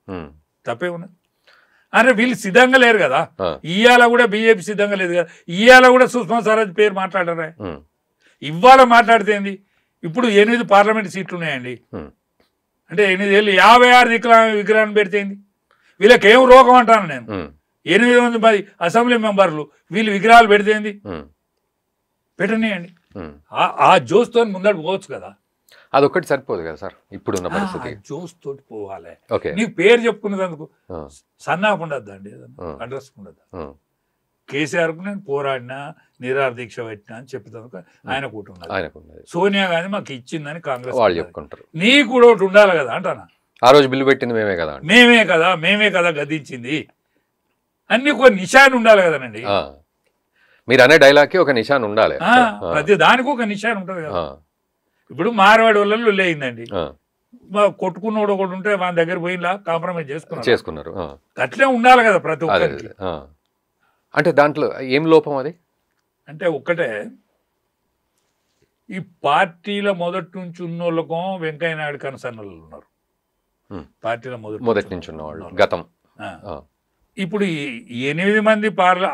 Speaker 1: తప్పే ఉన్నది. అంటే వీళ్ళు సిద్ధంగా లేరు కదా. ఇవాళ కూడా బీజేపీ సిద్ధంగా లేదు కదా. ఇవాళ కూడా సుష్మా స్వరాజ్ పేరు మాట్లాడరా, ఇవాళ మాట్లాడితే ఏంది? ఇప్పుడు 8 పార్లమెంట్ సీట్లు ఉన్నాయండి, అంటే 8 ఏళ్ళు 56 విగ్రహాన్ని పెడితేంది? వీళ్ళకి ఏం రోగం అంటాను నేను. 8 మంది అసెంబ్లీ మెంబర్లు వీళ్ళు విగ్రహాలు పెడితేంది? పెట్టనియండి, ఆ జోస్తో ముందడు పోవచ్చు కదా.
Speaker 2: అదొక్కటి సరిపోదు కదా సార్ ఇప్పుడున్న పరిస్థితి.
Speaker 1: జోస్ తోటి పోవాలి. నీకు పేరు చెప్పుకునేందుకు సన్నాపు ఉండద్దు అండి, అడ్రస్ ఉండద్దు. కేసీఆర్కు నేను పోరాడినా, నిరాహార దీక్ష పెట్టినా అని చెప్పేందుకు ఆయన కూటున్నది. సోనియా గాంధీ మాకు ఇచ్చిందని కాంగ్రెస్
Speaker 2: వాళ్ళు చెప్పుకుంటారు.
Speaker 1: నీకు కూడా ఒకటి ఉండాలి కదా అంటానా.
Speaker 2: ఆ రోజు బిల్లు పెట్టింది మేమే కదా,
Speaker 1: మేమే కదా గద్దించింది. అన్ని కొన్ని నిశాన్ ఉండాలి కదనండి.
Speaker 2: మీరు అనే డైలాగ్కి ఒక నిశాన్ ఉండాలి,
Speaker 1: ప్రతి దానికి ఒక నిశాన్ ఉంటుంది కదా. ఇప్పుడు మార్వాడి వల్ల లేయిందండి, కొట్టుకున్నోడు ఒకటి ఉంటే మన దగ్గర పోయిలా కాంప్రమైజ్ చేసుకున్నారు. అట్లే ఉండాలి కదా ప్రతి ఒక్కరికి.
Speaker 2: అంటే దాంట్లో ఏం లోపం అది?
Speaker 1: అంటే ఒక్కటే, ఈ పార్టీల మొదటి నుంచి ఉన్నోళ్ళకో వెంకయ్య నాయుడు కనసన్నలు ఉన్నారు. పార్టీల
Speaker 2: మొదటి నుంచి ఉన్నవాళ్ళు గతం.
Speaker 1: ఇప్పుడు 8 మంది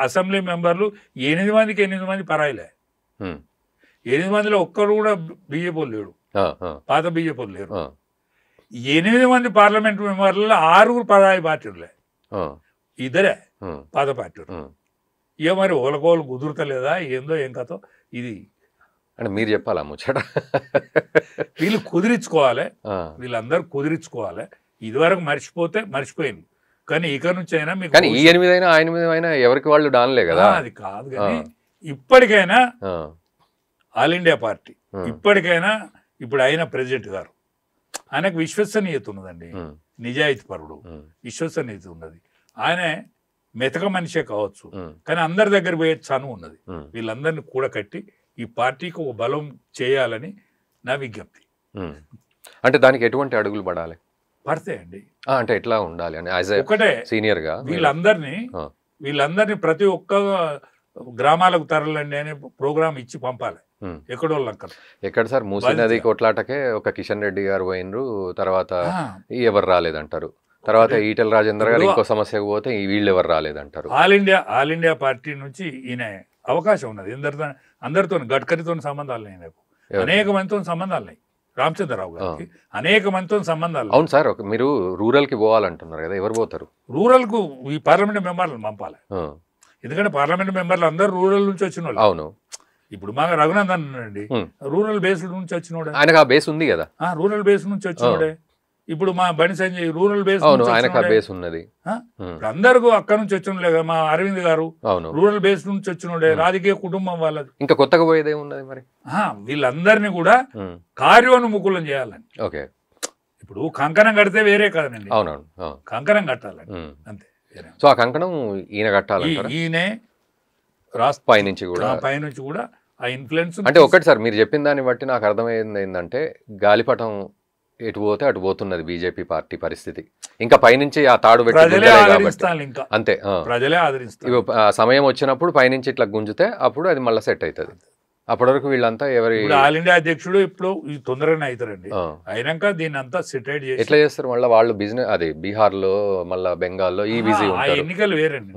Speaker 1: అసెంబ్లీ మెంబర్లు 8 మందికి 8 మంది పరాయిలే. 8 మందిలో ఒక్కరు కూడా బీజేపీ లేడు, పాత బీజేపీ లేరు. 8 మంది పార్లమెంట్ మెంబర్లలో 6 పరాయి పార్టీలే, ఇద్దరే పాత పార్టీలు. ఇక మరి ఓలకోలు కుదురుతలేదా ఏందో ఏం కథో ఇది
Speaker 2: అంటే మీరు చెప్పాలా ముచ్చట.
Speaker 1: వీళ్ళు కుదిరించుకోవాలి, వీళ్ళందరూ కుదిరించుకోవాలి. ఇదివరకు మర్చిపోయింది, కానీ ఇక నుంచి అయినా మీకు.
Speaker 2: కానీ ఈ 8 అయినా 8 అయినా ఎవరికి వాళ్ళు డాన్లే కదా.
Speaker 1: అది కాదు, కానీ ఇప్పటికైనా ఆల్ ఇండియా పార్టీ ఇప్పటికైనా ఇప్పుడు అయిన ప్రెసిడెంట్ గారు ఆయనకు విశ్వసనీయత ఉన్నదండి, నిజాయితీ పరుడు, విశ్వసనీయత ఉన్నది. ఆయన మెతక మనిషే కావచ్చు, కానీ అందరి దగ్గర పోయే చనువు ఉన్నది. వీళ్ళందరినీ కూడా కట్టి ఈ పార్టీకి ఒక బలం చేయాలని నా విజ్ఞప్తి.
Speaker 2: అంటే దానికి ఎటువంటి అడుగులు
Speaker 1: పడతాయండి,
Speaker 2: అంటే ఎట్లా ఉండాలి అని
Speaker 1: ఒకటే
Speaker 2: సీనియర్ గా
Speaker 1: వీళ్ళందరినీ ప్రతి ఒక్క గ్రామాలకు తరలండి అనే ప్రోగ్రామ్ ఇచ్చి పంపాలి.
Speaker 2: ఎక్కడ సార్ మూసీ నది కొట్లాటకే ఒక కిషన్ రెడ్డి గారు పోయినరు, తర్వాత ఎవరు రాలేదంటారు. తర్వాత ఈటెల రాజేందర్ గారు ఇంకో సమస్యకు పోతే వీళ్ళు ఎవరు రాలేదంటారు.
Speaker 1: ఆల్ ఇండియా పార్టీ నుంచి ఈయన అవకాశం ఉన్నది. అందరితో గడ్కరీతో సంబంధాలు లేవు, అనేక మందితో సంబంధాలు లేవు. రామచంద్రరావు గారికి అనేక మందితో సంబంధాలు.
Speaker 2: అవును సార్, మీరు రూరల్ కి పోవాలంటున్నారు కదా, ఎవరు పోతారు?
Speaker 1: రూరల్ కు ఈ పార్లమెంట్ మెంబర్లను పంపాలి, ఎందుకంటే పార్లమెంట్ మెంబర్లు అందరూ రూరల్ నుంచి వచ్చిన వాళ్ళు.
Speaker 2: అవును,
Speaker 1: ఇప్పుడు మా రఘునందన్ అండి రూరల్ బేస్ నుంచి వచ్చినోడే,
Speaker 2: ఆయనకు ఆ బేస్ ఉంది కదా.
Speaker 1: రూరల్ బేస్ నుంచి వచ్చినోడే. ఇప్పుడు మా Bandi Sanjay rural base
Speaker 2: base ఉన్నది.
Speaker 1: అందరికీ అక్కడ నుంచి వచ్చిన కదా. మా అరవింద్ గారు రూరల్ బేస్ నుంచి వచ్చినోడే, రాజకీయ కుటుంబం వాళ్ళది.
Speaker 2: ఇంకా కొత్తగా పోయేదే ఉన్నది మరి.
Speaker 1: వీళ్ళందరినీ కూడా కార్యోన్ముఖులం చేయాలని.
Speaker 2: ఓకే,
Speaker 1: ఇప్పుడు కంకణం కడితే వేరే కదనండి.
Speaker 2: అవునవును,
Speaker 1: కంకణం కట్టాలండి అంతే.
Speaker 2: సో ఆ కంకణం ఈయన కట్టాలి,
Speaker 1: ఈయనే
Speaker 2: పైనుంచి
Speaker 1: కూడా ఆ ఇన్ఫ్లుయెన్స్.
Speaker 2: అంటే ఒకటి సార్, మీరు చెప్పిన దాన్ని బట్టి నాకు అర్థమైంది ఏంటంటే గాలిపటం ఎటు పోతే అటు పోతున్నది బీజేపీ పార్టీ పరిస్థితి. ఇంకా పైనుంచి ఆ తాడు పెట్టి అంతే,
Speaker 1: ప్రజలే ఆదరిస్తారు.
Speaker 2: సమయం వచ్చినప్పుడు పైనుంచి ఇట్లా గుంజితే అప్పుడు అది మళ్ళీ సెట్ అవుతుంది. అప్పటి వరకు వీళ్ళంతా ఎవరి
Speaker 1: ఇప్పుడు ఆల్ ఇండియా అధ్యక్షుడు ఇప్పుడు ఈ తొందరగానే అవుతారండి.
Speaker 2: ఆ.
Speaker 1: అయినాక దీన్ని అంతా సెటైడ్ చేసి
Speaker 2: ఎట్లా చేస్తారు మళ్ళీ వాళ్ళు బిజినెస్ అది బీహార్లో మళ్ళా బెంగాల్లో ఈ బిజీ
Speaker 1: ఆ
Speaker 2: ఉంటారు.
Speaker 1: ఎన్నికలు వేరండి.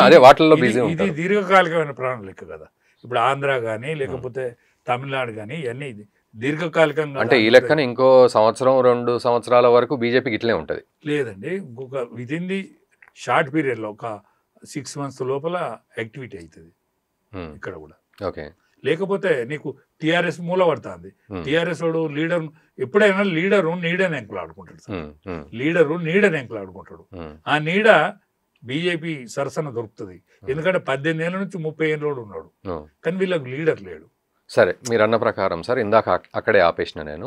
Speaker 2: అదే వాటిల్లో బిజీ
Speaker 1: ఇది
Speaker 2: ఉంటారు.
Speaker 1: దీర్ఘకాలికమైన ప్రణాళిక కదా. ఇప్పుడు ఆంధ్ర కానీ లేకపోతే తమిళనాడు కానీ ఇవన్నీ ఇది దీర్ఘకాలికంగా
Speaker 2: అంటే ఈ లెక్కన ఇంకో సంవత్సరం 2 సంవత్సరాల వరకు బీజేపీకి ఇట్లే ఉంటది
Speaker 1: లేదండి. ఇంకొక విత్ ఇన్ ది షార్ట్ పీరియడ్లో ఒక 6 months లోపల యాక్టివిటీ అవుతుంది ఇక్కడ కూడా.
Speaker 2: ఓకే.
Speaker 1: లేకపోతే నీకు టీఆర్ఎస్ మూల పడుతుంది. టీఆర్ఎస్ వాడు లీడర్ ఎప్పుడైనా లీడరు నీడని ఎంకులాడుకుంటాడు సార్. లీడరు నీడని ఎంకులాడుకుంటాడు. ఆ నీడ బీజేపీ సరసన దొరుకుతుంది. ఎందుకంటే 18 ఏళ్ళ నుంచి 30 ఏళ్ళోడు ఉన్నాడు, కానీ వీళ్ళకు లీడర్ లేడు.
Speaker 2: సరే, మీరు అన్న ప్రకారం సార్ ఇందాక అక్కడే ఆపేసిన నేను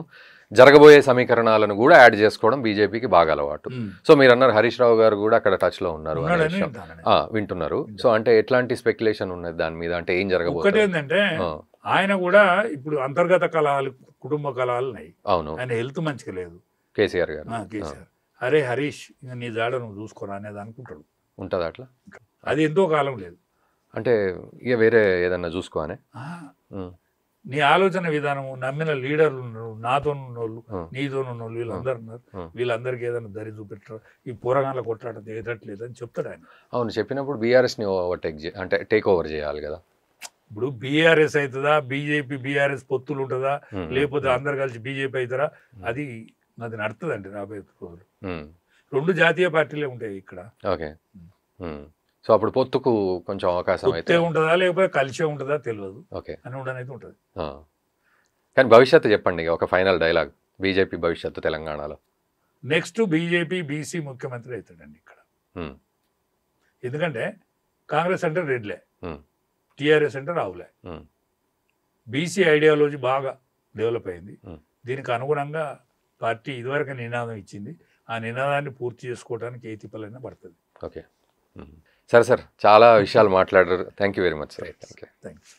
Speaker 2: జరగబోయే సమీకరణాలను కూడా యాడ్ చేసుకోవడం బీజేపీకి బాగా అలవాటు. సో మీరు అన్నారు హరీష్ రావు గారు కూడా అక్కడ టచ్ లో ఉన్నారు వింటున్నారు. సో అంటే ఎట్లాంటి స్పెక్యులేషన్ ఉన్నది దాని మీద, అంటే ఏం జరగబోతుంది?
Speaker 1: ఒకటి ఏంటంటే ఆయన కూడా ఇప్పుడు అంతర్గత కలహాలు, కుటుంబ కలహాలు ఉన్నాయి.
Speaker 2: అవును,
Speaker 1: ఆయన హెల్త్ మంచిగా లేదు
Speaker 2: కేసీఆర్ గారు.
Speaker 1: కేసీఆర్ అరే హరీష్ నీ జాడ నువ్వు చూసుకోరా అనేది అనుకుంటాడు.
Speaker 2: ఉంటుంది అట్లా,
Speaker 1: అది ఎంతో కాలం లేదు.
Speaker 2: అంటే ఇక వేరే ఏదన్నా చూసుకోనే
Speaker 1: నీ ఆలోచన విధానము, నమ్మిన లీడర్లు ఉన్నారు, నాతో ఉన్నోళ్ళు, నీతో ఉన్నోళ్ళు, వీళ్ళందరూ ఉన్నారు, వీళ్ళందరికీ ఏదైనా దరి చూపెట్టరు, ఈ పోరగాళ్ళ కొట్లాట దిగట్లేదు అని చెప్తాడు ఆయన.
Speaker 2: అవును, చెప్పినప్పుడు బీఆర్ఎస్ని ఓవర్టేక్ అంటే టేక్ ఓవర్ చేయాలి కదా.
Speaker 1: ఇప్పుడు బీఆర్ఎస్ అవుతుందా, బీజేపీ బీఆర్ఎస్ పొత్తులు ఉంటుందా, లేకపోతే అందరు కలిసి బీజేపీ అవుతారా, అది నడుతుందండి రాబోయే రోజులు. 2 జాతీయ పార్టీలే ఉంటాయి ఇక్కడ.
Speaker 2: ఓకే. సో అప్పుడు పొత్తుకు కొంచెం అవకాశం అయితే
Speaker 1: ఉంటుందా లేకపోతే కలిసే ఉంటుందా తెలియదు.
Speaker 2: ఓకే
Speaker 1: అని ఉండనైతే ఉంటుంది.
Speaker 2: కానీ భవిష్యత్తు చెప్పండి, ఒక ఫైనల్ డైలాగ్, బీజేపీ భవిష్యత్తు తెలంగాణలో.
Speaker 1: నెక్స్ట్ బీజేపీ బీసీ ముఖ్యమంత్రి అవుతాడండి ఇక్కడ. ఎందుకంటే కాంగ్రెస్ అంటే రెడ్లే, టీఆర్ఎస్ అంటే రావులే. బీసీ ఐడియాలజీ బాగా డెవలప్ అయింది. దీనికి అనుగుణంగా పార్టీ ఇదివరకు నినాదం ఇచ్చింది. ఆ నినాదాన్ని పూర్తి చేసుకోవడానికి ఏ తిప్పలైనా పడుతుంది.
Speaker 2: ఓకే. సరే సార్, చాలా విషయాలు మాట్లాడారు. Thank you very much sir.
Speaker 1: Thank you.